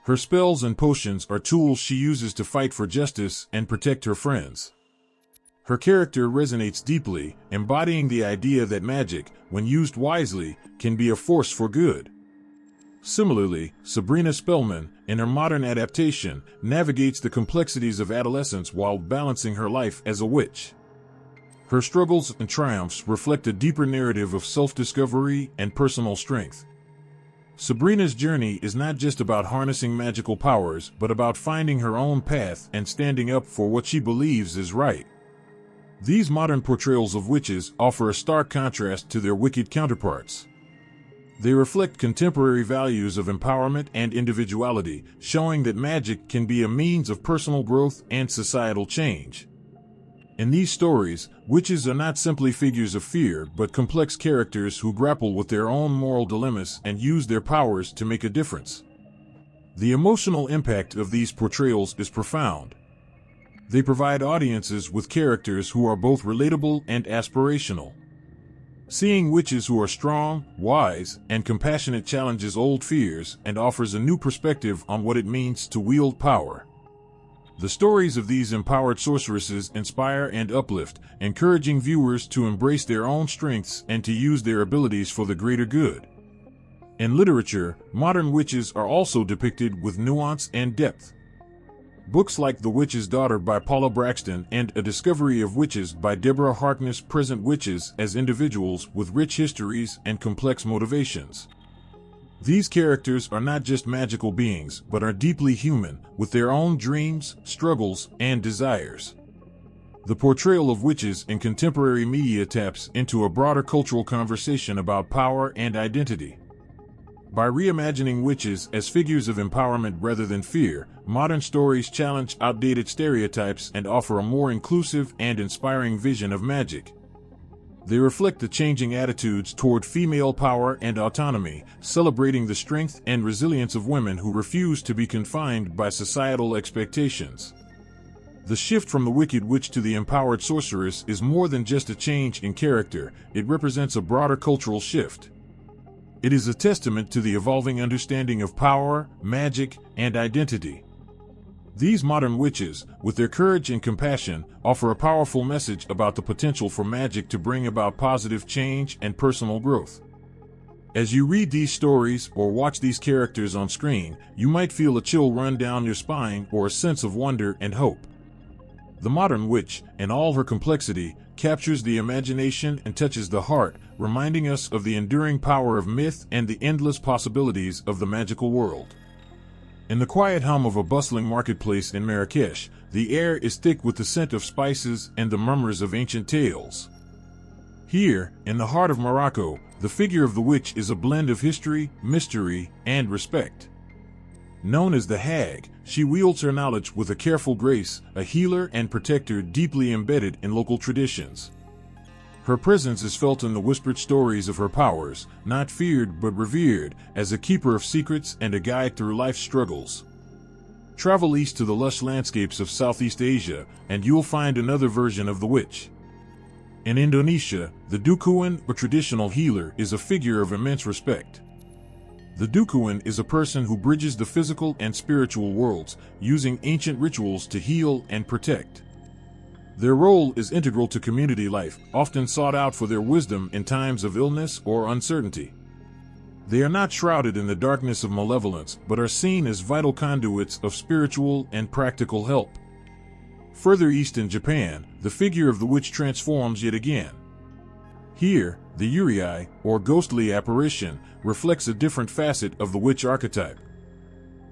Her spells and potions are tools she uses to fight for justice and protect her friends. Her character resonates deeply, embodying the idea that magic, when used wisely, can be a force for good. Similarly, Sabrina Spellman, in her modern adaptation, navigates the complexities of adolescence while balancing her life as a witch. Her struggles and triumphs reflect a deeper narrative of self-discovery and personal strength. Sabrina's journey is not just about harnessing magical powers, but about finding her own path and standing up for what she believes is right. These modern portrayals of witches offer a stark contrast to their wicked counterparts. They reflect contemporary values of empowerment and individuality, showing that magic can be a means of personal growth and societal change. In these stories, witches are not simply figures of fear, but complex characters who grapple with their own moral dilemmas and use their powers to make a difference. The emotional impact of these portrayals is profound. They provide audiences with characters who are both relatable and aspirational. Seeing witches who are strong, wise, and compassionate challenges old fears and offers a new perspective on what it means to wield power. The stories of these empowered sorceresses inspire and uplift, encouraging viewers to embrace their own strengths and to use their abilities for the greater good. In literature, modern witches are also depicted with nuance and depth. Books like The Witch's Daughter by Paula Braxton and A Discovery of Witches by Deborah Harkness present witches as individuals with rich histories and complex motivations. These characters are not just magical beings, but are deeply human, with their own dreams, struggles, and desires. The portrayal of witches in contemporary media taps into a broader cultural conversation about power and identity. By reimagining witches as figures of empowerment rather than fear, modern stories challenge outdated stereotypes and offer a more inclusive and inspiring vision of magic. They reflect the changing attitudes toward female power and autonomy, celebrating the strength and resilience of women who refuse to be confined by societal expectations. The shift from the wicked witch to the empowered sorceress is more than just a change in character, it represents a broader cultural shift. It is a testament to the evolving understanding of power, magic, and identity. These modern witches, with their courage and compassion, offer a powerful message about the potential for magic to bring about positive change and personal growth. As you read these stories or watch these characters on screen, you might feel a chill run down your spine or a sense of wonder and hope. The modern witch, in all her complexity, captures the imagination and touches the heart, reminding us of the enduring power of myth and the endless possibilities of the magical world. In the quiet hum of a bustling marketplace in Marrakesh, the air is thick with the scent of spices and the murmurs of ancient tales. Here, in the heart of Morocco, the figure of the witch is a blend of history, mystery, and respect. Known as the Hag, she wields her knowledge with a careful grace, a healer and protector deeply embedded in local traditions. Her presence is felt in the whispered stories of her powers, not feared but revered, as a keeper of secrets and a guide through life's struggles. Travel east to the lush landscapes of Southeast Asia, and you'll find another version of the witch. In Indonesia, the Dukuan, or traditional healer, is a figure of immense respect. The Dukuan is a person who bridges the physical and spiritual worlds, using ancient rituals to heal and protect. Their role is integral to community life, often sought out for their wisdom in times of illness or uncertainty. They are not shrouded in the darkness of malevolence, but are seen as vital conduits of spiritual and practical help. Further east in Japan, the figure of the witch transforms yet again. Here, the Yurei, or ghostly apparition, reflects a different facet of the witch archetype.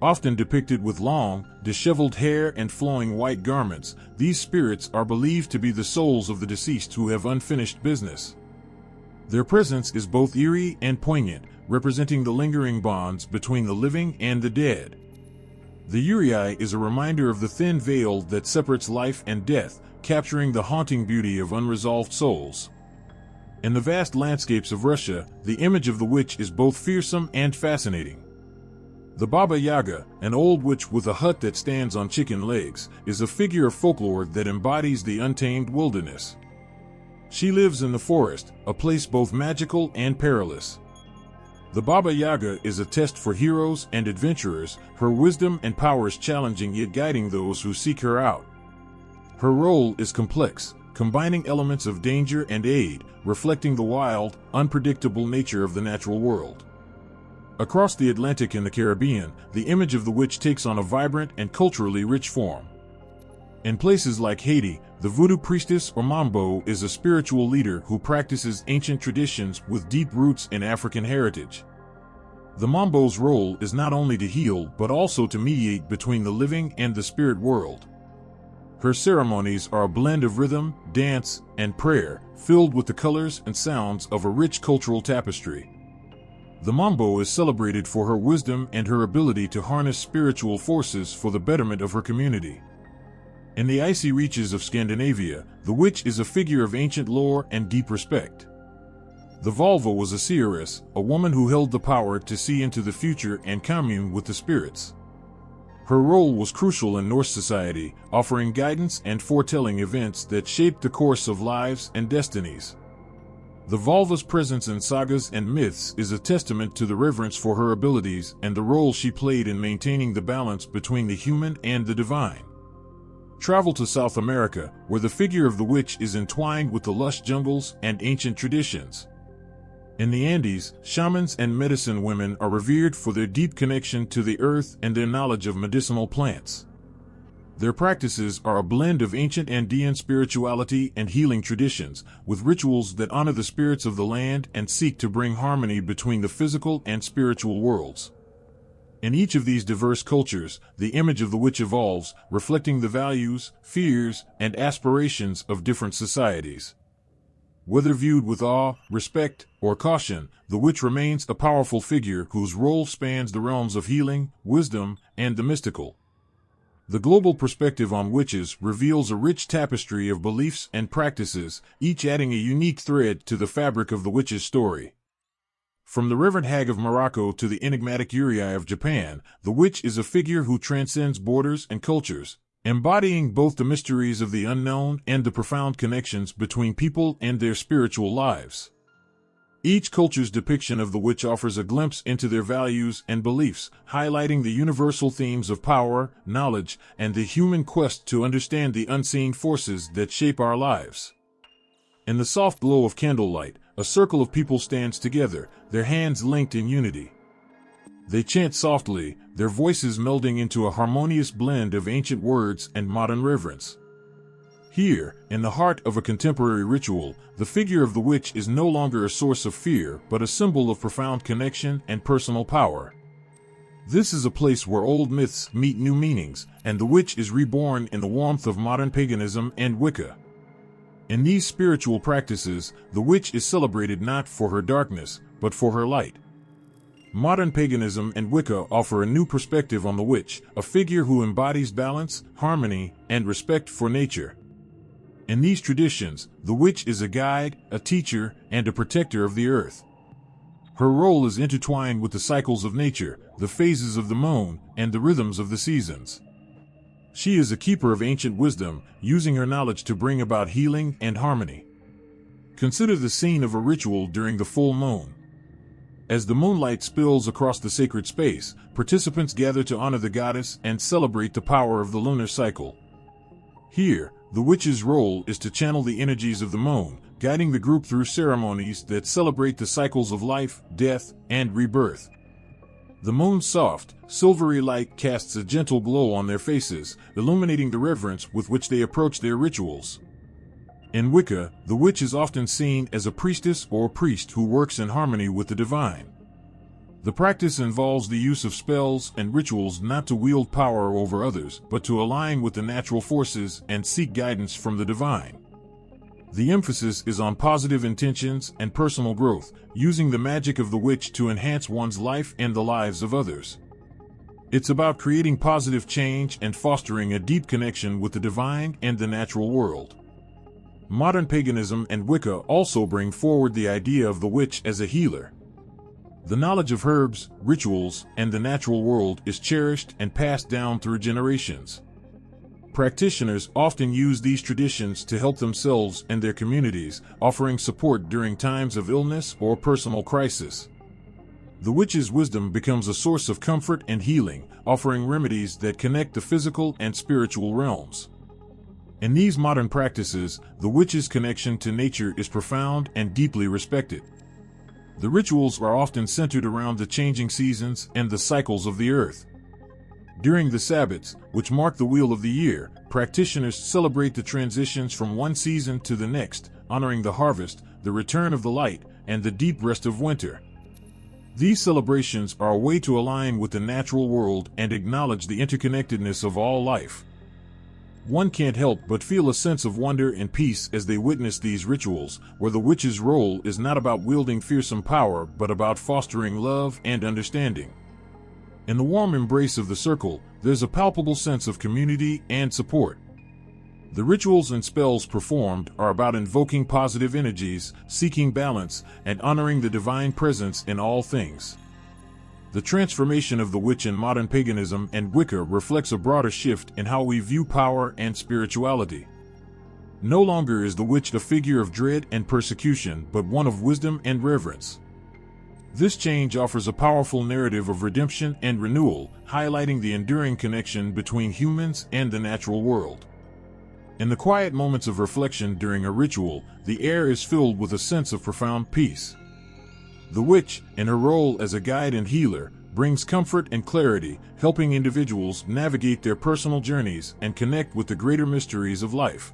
Often depicted with long, disheveled hair and flowing white garments, these spirits are believed to be the souls of the deceased who have unfinished business. Their presence is both eerie and poignant, representing the lingering bonds between the living and the dead. The Yurei is a reminder of the thin veil that separates life and death, capturing the haunting beauty of unresolved souls. In the vast landscapes of Russia, the image of the witch is both fearsome and fascinating. The Baba Yaga, an old witch with a hut that stands on chicken legs, is a figure of folklore that embodies the untamed wilderness. She lives in the forest, a place both magical and perilous. The Baba Yaga is a test for heroes and adventurers, her wisdom and powers challenging yet guiding those who seek her out. Her role is complex, combining elements of danger and aid, reflecting the wild, unpredictable nature of the natural world. Across the Atlantic and the Caribbean, the image of the witch takes on a vibrant and culturally rich form. In places like Haiti, the voodoo priestess or mambo is a spiritual leader who practices ancient traditions with deep roots in African heritage. The mambo's role is not only to heal but also to mediate between the living and the spirit world. Her ceremonies are a blend of rhythm, dance, and prayer, filled with the colors and sounds of a rich cultural tapestry. The mambo is celebrated for her wisdom and her ability to harness spiritual forces for the betterment of her community. In the icy reaches of Scandinavia, the witch is a figure of ancient lore and deep respect. The Volva was a seeress, a woman who held the power to see into the future and commune with the spirits. Her role was crucial in Norse society, offering guidance and foretelling events that shaped the course of lives and destinies. The Volva's presence in sagas and myths is a testament to the reverence for her abilities and the role she played in maintaining the balance between the human and the divine. Travel to South America, where the figure of the witch is entwined with the lush jungles and ancient traditions. In the Andes, shamans and medicine women are revered for their deep connection to the earth and their knowledge of medicinal plants. Their practices are a blend of ancient Andean spirituality and healing traditions, with rituals that honor the spirits of the land and seek to bring harmony between the physical and spiritual worlds. In each of these diverse cultures, the image of the witch evolves, reflecting the values, fears, and aspirations of different societies. Whether viewed with awe, respect, or caution, the witch remains a powerful figure whose role spans the realms of healing, wisdom, and the mystical. The global perspective on witches reveals a rich tapestry of beliefs and practices, each adding a unique thread to the fabric of the witch's story. From the revered hag of Morocco to the enigmatic Uriai of Japan, the witch is a figure who transcends borders and cultures, embodying both the mysteries of the unknown and the profound connections between people and their spiritual lives. Each culture's depiction of the witch offers a glimpse into their values and beliefs, highlighting the universal themes of power, knowledge, and the human quest to understand the unseen forces that shape our lives. In the soft glow of candlelight, a circle of people stands together, their hands linked in unity. They chant softly, their voices melding into a harmonious blend of ancient words and modern reverence. Here, in the heart of a contemporary ritual, the figure of the witch is no longer a source of fear but a symbol of profound connection and personal power. This is a place where old myths meet new meanings, and the witch is reborn in the warmth of modern paganism and Wicca. In these spiritual practices, the witch is celebrated not for her darkness, but for her light. Modern paganism and Wicca offer a new perspective on the witch, a figure who embodies balance, harmony, and respect for nature. In these traditions, the witch is a guide, a teacher, and a protector of the earth. Her role is intertwined with the cycles of nature, the phases of the moon, and the rhythms of the seasons. She is a keeper of ancient wisdom, using her knowledge to bring about healing and harmony. Consider the scene of a ritual during the full moon. As the moonlight spills across the sacred space, participants gather to honor the goddess and celebrate the power of the lunar cycle. Here, the witch's role is to channel the energies of the moon, guiding the group through ceremonies that celebrate the cycles of life, death, and rebirth. The moon's soft, silvery light casts a gentle glow on their faces, illuminating the reverence with which they approach their rituals. In Wicca, the witch is often seen as a priestess or priest who works in harmony with the divine. The practice involves the use of spells and rituals not to wield power over others, but to align with the natural forces and seek guidance from the divine. The emphasis is on positive intentions and personal growth, using the magic of the witch to enhance one's life and the lives of others. It's about creating positive change and fostering a deep connection with the divine and the natural world. Modern paganism and Wicca also bring forward the idea of the witch as a healer. The knowledge of herbs, rituals, and the natural world is cherished and passed down through generations. Practitioners often use these traditions to help themselves and their communities, offering support during times of illness or personal crisis. The witch's wisdom becomes a source of comfort and healing, offering remedies that connect the physical and spiritual realms. In these modern practices, the witch's connection to nature is profound and deeply respected. The rituals are often centered around the changing seasons and the cycles of the earth. During the Sabbats, which mark the wheel of the year, practitioners celebrate the transitions from one season to the next, honoring the harvest, the return of the light, and the deep rest of winter. These celebrations are a way to align with the natural world and acknowledge the interconnectedness of all life. One can't help but feel a sense of wonder and peace as they witness these rituals, where the witch's role is not about wielding fearsome power but about fostering love and understanding. In the warm embrace of the circle, there's a palpable sense of community and support. The rituals and spells performed are about invoking positive energies, seeking balance, and honoring the divine presence in all things. The transformation of the witch in modern paganism and Wicca reflects a broader shift in how we view power and spirituality. No longer is the witch a figure of dread and persecution, but one of wisdom and reverence. This change offers a powerful narrative of redemption and renewal, highlighting the enduring connection between humans and the natural world. In the quiet moments of reflection during a ritual, the air is filled with a sense of profound peace. The witch, in her role as a guide and healer, brings comfort and clarity, helping individuals navigate their personal journeys and connect with the greater mysteries of life.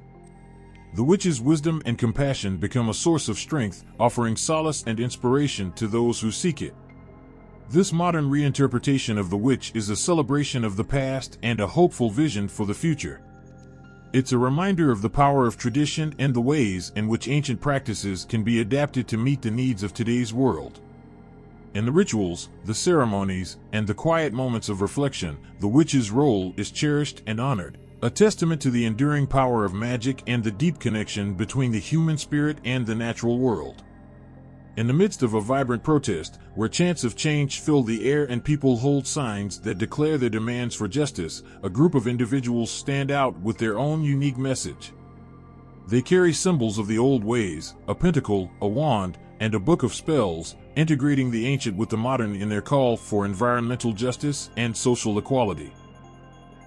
The witch's wisdom and compassion become a source of strength, offering solace and inspiration to those who seek it. This modern reinterpretation of the witch is a celebration of the past and a hopeful vision for the future. It's a reminder of the power of tradition and the ways in which ancient practices can be adapted to meet the needs of today's world. In the rituals, the ceremonies, and the quiet moments of reflection, the witch's role is cherished and honored, a testament to the enduring power of magic and the deep connection between the human spirit and the natural world. In the midst of a vibrant protest, where chants of change fill the air and people hold signs that declare their demands for justice, a group of individuals stand out with their own unique message. They carry symbols of the old ways, a pentacle, a wand, and a book of spells, integrating the ancient with the modern in their call for environmental justice and social equality.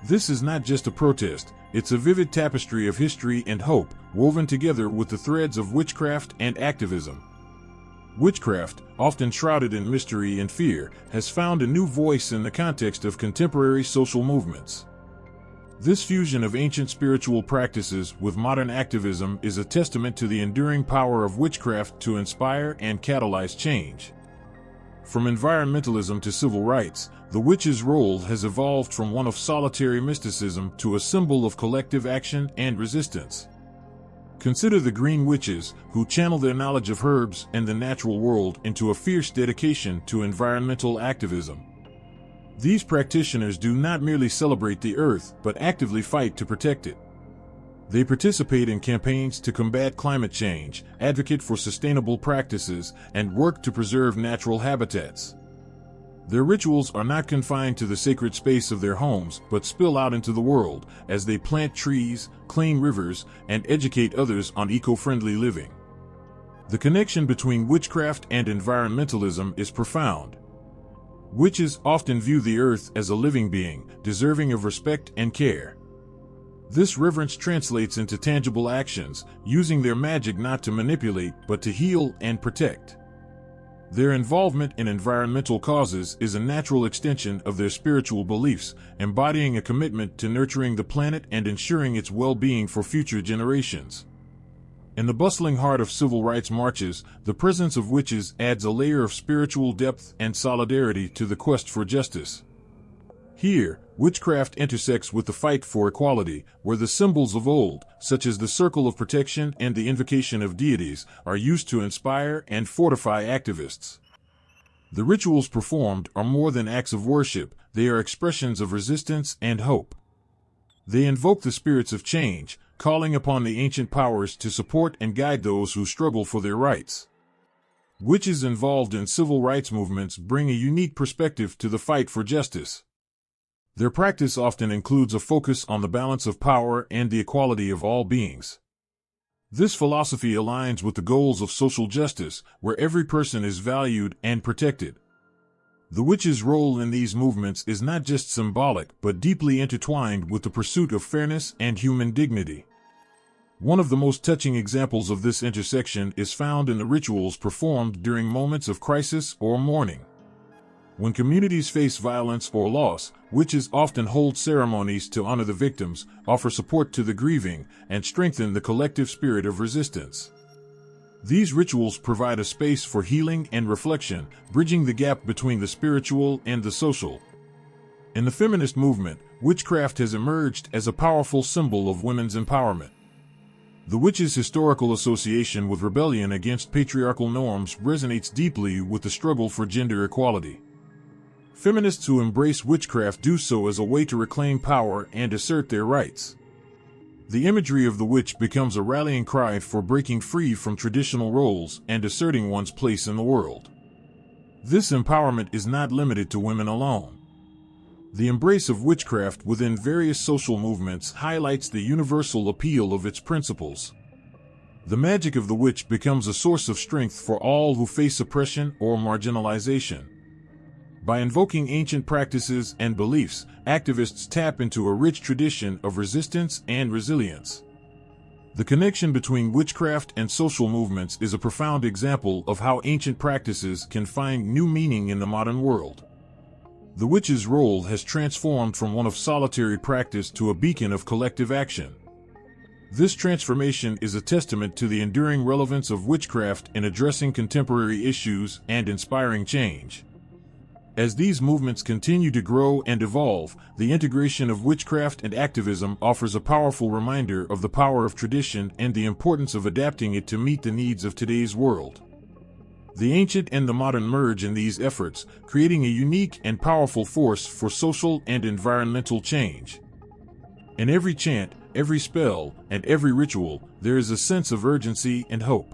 This is not just a protest, it's a vivid tapestry of history and hope, woven together with the threads of witchcraft and activism. Witchcraft, often shrouded in mystery and fear, has found a new voice in the context of contemporary social movements. This fusion of ancient spiritual practices with modern activism is a testament to the enduring power of witchcraft to inspire and catalyze change. From environmentalism to civil rights, the witch's role has evolved from one of solitary mysticism to a symbol of collective action and resistance. Consider the green witches, who channel their knowledge of herbs and the natural world into a fierce dedication to environmental activism. These practitioners do not merely celebrate the earth, but actively fight to protect it. They participate in campaigns to combat climate change, advocate for sustainable practices, and work to preserve natural habitats. Their rituals are not confined to the sacred space of their homes, but spill out into the world as they plant trees, clean rivers, and educate others on eco-friendly living. The connection between witchcraft and environmentalism is profound. Witches often view the earth as a living being, deserving of respect and care. This reverence translates into tangible actions, using their magic not to manipulate, but to heal and protect. Their involvement in environmental causes is a natural extension of their spiritual beliefs, embodying a commitment to nurturing the planet and ensuring its well-being for future generations. In the bustling heart of civil rights marches, the presence of witches adds a layer of spiritual depth and solidarity to the quest for justice. Here, witchcraft intersects with the fight for equality, where the symbols of old, such as the circle of protection and the invocation of deities, are used to inspire and fortify activists. The rituals performed are more than acts of worship, they are expressions of resistance and hope. They invoke the spirits of change, calling upon the ancient powers to support and guide those who struggle for their rights. Witches involved in civil rights movements bring a unique perspective to the fight for justice. Their practice often includes a focus on the balance of power and the equality of all beings. This philosophy aligns with the goals of social justice, where every person is valued and protected. The witch's role in these movements is not just symbolic, but deeply intertwined with the pursuit of fairness and human dignity. One of the most touching examples of this intersection is found in the rituals performed during moments of crisis or mourning. When communities face violence or loss, witches often hold ceremonies to honor the victims, offer support to the grieving, and strengthen the collective spirit of resistance. These rituals provide a space for healing and reflection, bridging the gap between the spiritual and the social. In the feminist movement, witchcraft has emerged as a powerful symbol of women's empowerment. The witch's historical association with rebellion against patriarchal norms resonates deeply with the struggle for gender equality. Feminists who embrace witchcraft do so as a way to reclaim power and assert their rights. The imagery of the witch becomes a rallying cry for breaking free from traditional roles and asserting one's place in the world. This empowerment is not limited to women alone. The embrace of witchcraft within various social movements highlights the universal appeal of its principles. The magic of the witch becomes a source of strength for all who face oppression or marginalization. By invoking ancient practices and beliefs, activists tap into a rich tradition of resistance and resilience. The connection between witchcraft and social movements is a profound example of how ancient practices can find new meaning in the modern world. The witch's role has transformed from one of solitary practice to a beacon of collective action. This transformation is a testament to the enduring relevance of witchcraft in addressing contemporary issues and inspiring change. As these movements continue to grow and evolve, the integration of witchcraft and activism offers a powerful reminder of the power of tradition and the importance of adapting it to meet the needs of today's world. The ancient and the modern merge in these efforts, creating a unique and powerful force for social and environmental change. In every chant, every spell, and every ritual, there is a sense of urgency and hope.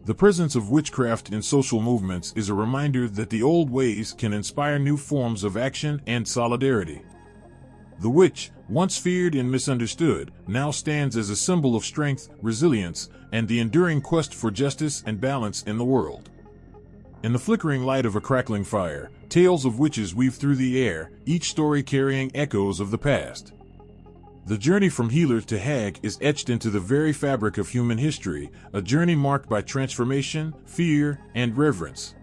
The presence of witchcraft in social movements is a reminder that the old ways can inspire new forms of action and solidarity. The witch, once feared and misunderstood, now stands as a symbol of strength, resilience, and the enduring quest for justice and balance in the world. In the flickering light of a crackling fire, tales of witches weave through the air, each story carrying echoes of the past. The journey from healer to hag is etched into the very fabric of human history, a journey marked by transformation, fear, and reverence.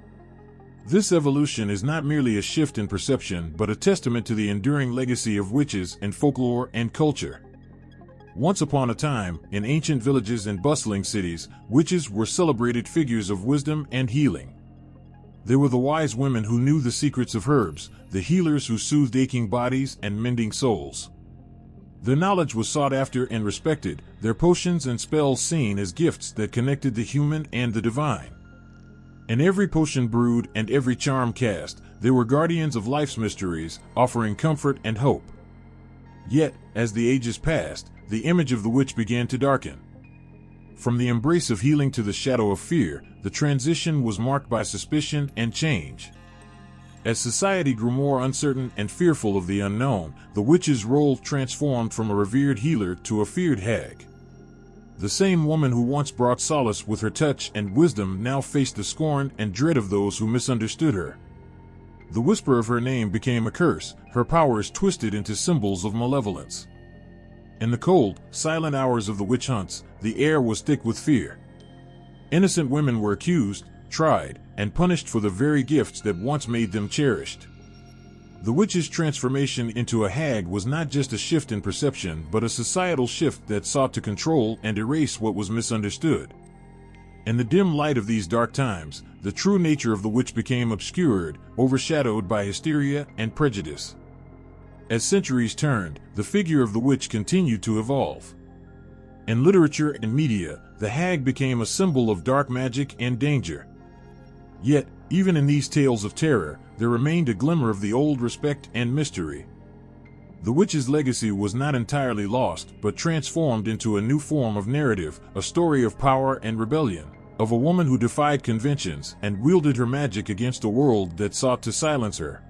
This evolution is not merely a shift in perception but a testament to the enduring legacy of witches in folklore and culture. Once upon a time, in ancient villages and bustling cities, witches were celebrated figures of wisdom and healing. They were the wise women who knew the secrets of herbs, the healers who soothed aching bodies and mending souls. Their knowledge was sought after and respected, their potions and spells seen as gifts that connected the human and the divine. In every potion brewed and every charm cast, they were guardians of life's mysteries, offering comfort and hope. Yet, as the ages passed, the image of the witch began to darken. From the embrace of healing to the shadow of fear, the transition was marked by suspicion and change. As society grew more uncertain and fearful of the unknown, the witch's role transformed from a revered healer to a feared hag. The same woman who once brought solace with her touch and wisdom now faced the scorn and dread of those who misunderstood her. The whisper of her name became a curse, her powers twisted into symbols of malevolence. In the cold, silent hours of the witch hunts, the air was thick with fear. Innocent women were accused, tried, and punished for the very gifts that once made them cherished. The witch's transformation into a hag was not just a shift in perception but a societal shift that sought to control and erase what was misunderstood. In the dim light of these dark times, the true nature of the witch became obscured, overshadowed by hysteria and prejudice. As centuries turned, the figure of the witch continued to evolve. In literature and media, the hag became a symbol of dark magic and danger. Yet, even in these tales of terror, there remained a glimmer of the old respect and mystery. The witch's legacy was not entirely lost, but transformed into a new form of narrative, a story of power and rebellion, of a woman who defied conventions and wielded her magic against a world that sought to silence her.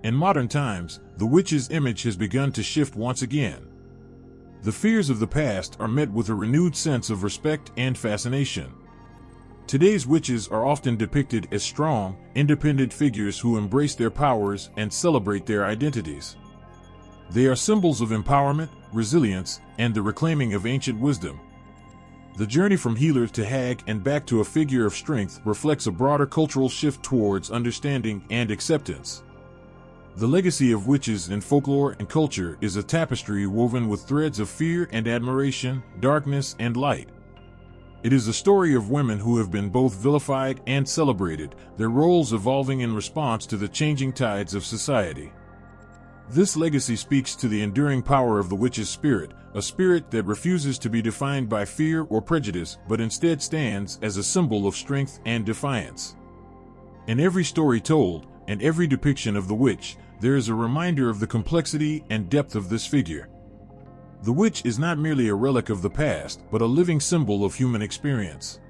In modern times, the witch's image has begun to shift once again. The fears of the past are met with a renewed sense of respect and fascination. Today's witches are often depicted as strong, independent figures who embrace their powers and celebrate their identities. They are symbols of empowerment, resilience, and the reclaiming of ancient wisdom. The journey from healer to hag and back to a figure of strength reflects a broader cultural shift towards understanding and acceptance. The legacy of witches in folklore and culture is a tapestry woven with threads of fear and admiration, darkness and light. It is a story of women who have been both vilified and celebrated, their roles evolving in response to the changing tides of society. This legacy speaks to the enduring power of the witch's spirit, a spirit that refuses to be defined by fear or prejudice but instead stands as a symbol of strength and defiance. In every story told, and every depiction of the witch, there is a reminder of the complexity and depth of this figure. The witch is not merely a relic of the past, but a living symbol of human experience.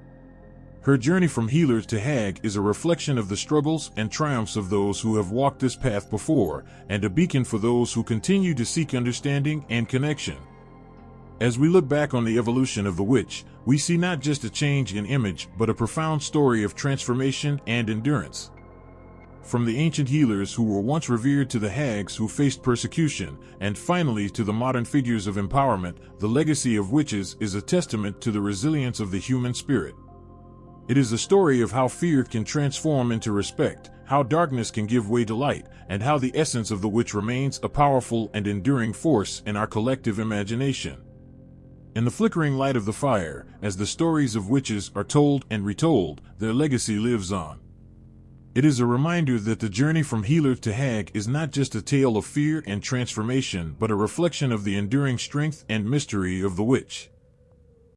Her journey from healer to hag is a reflection of the struggles and triumphs of those who have walked this path before, and a beacon for those who continue to seek understanding and connection. As we look back on the evolution of the witch, we see not just a change in image, but a profound story of transformation and endurance. From the ancient healers who were once revered to the hags who faced persecution, and finally to the modern figures of empowerment, the legacy of witches is a testament to the resilience of the human spirit. It is a story of how fear can transform into respect, how darkness can give way to light, and how the essence of the witch remains a powerful and enduring force in our collective imagination. In the flickering light of the fire, as the stories of witches are told and retold, their legacy lives on. It is a reminder that the journey from healer to hag is not just a tale of fear and transformation, but a reflection of the enduring strength and mystery of the witch.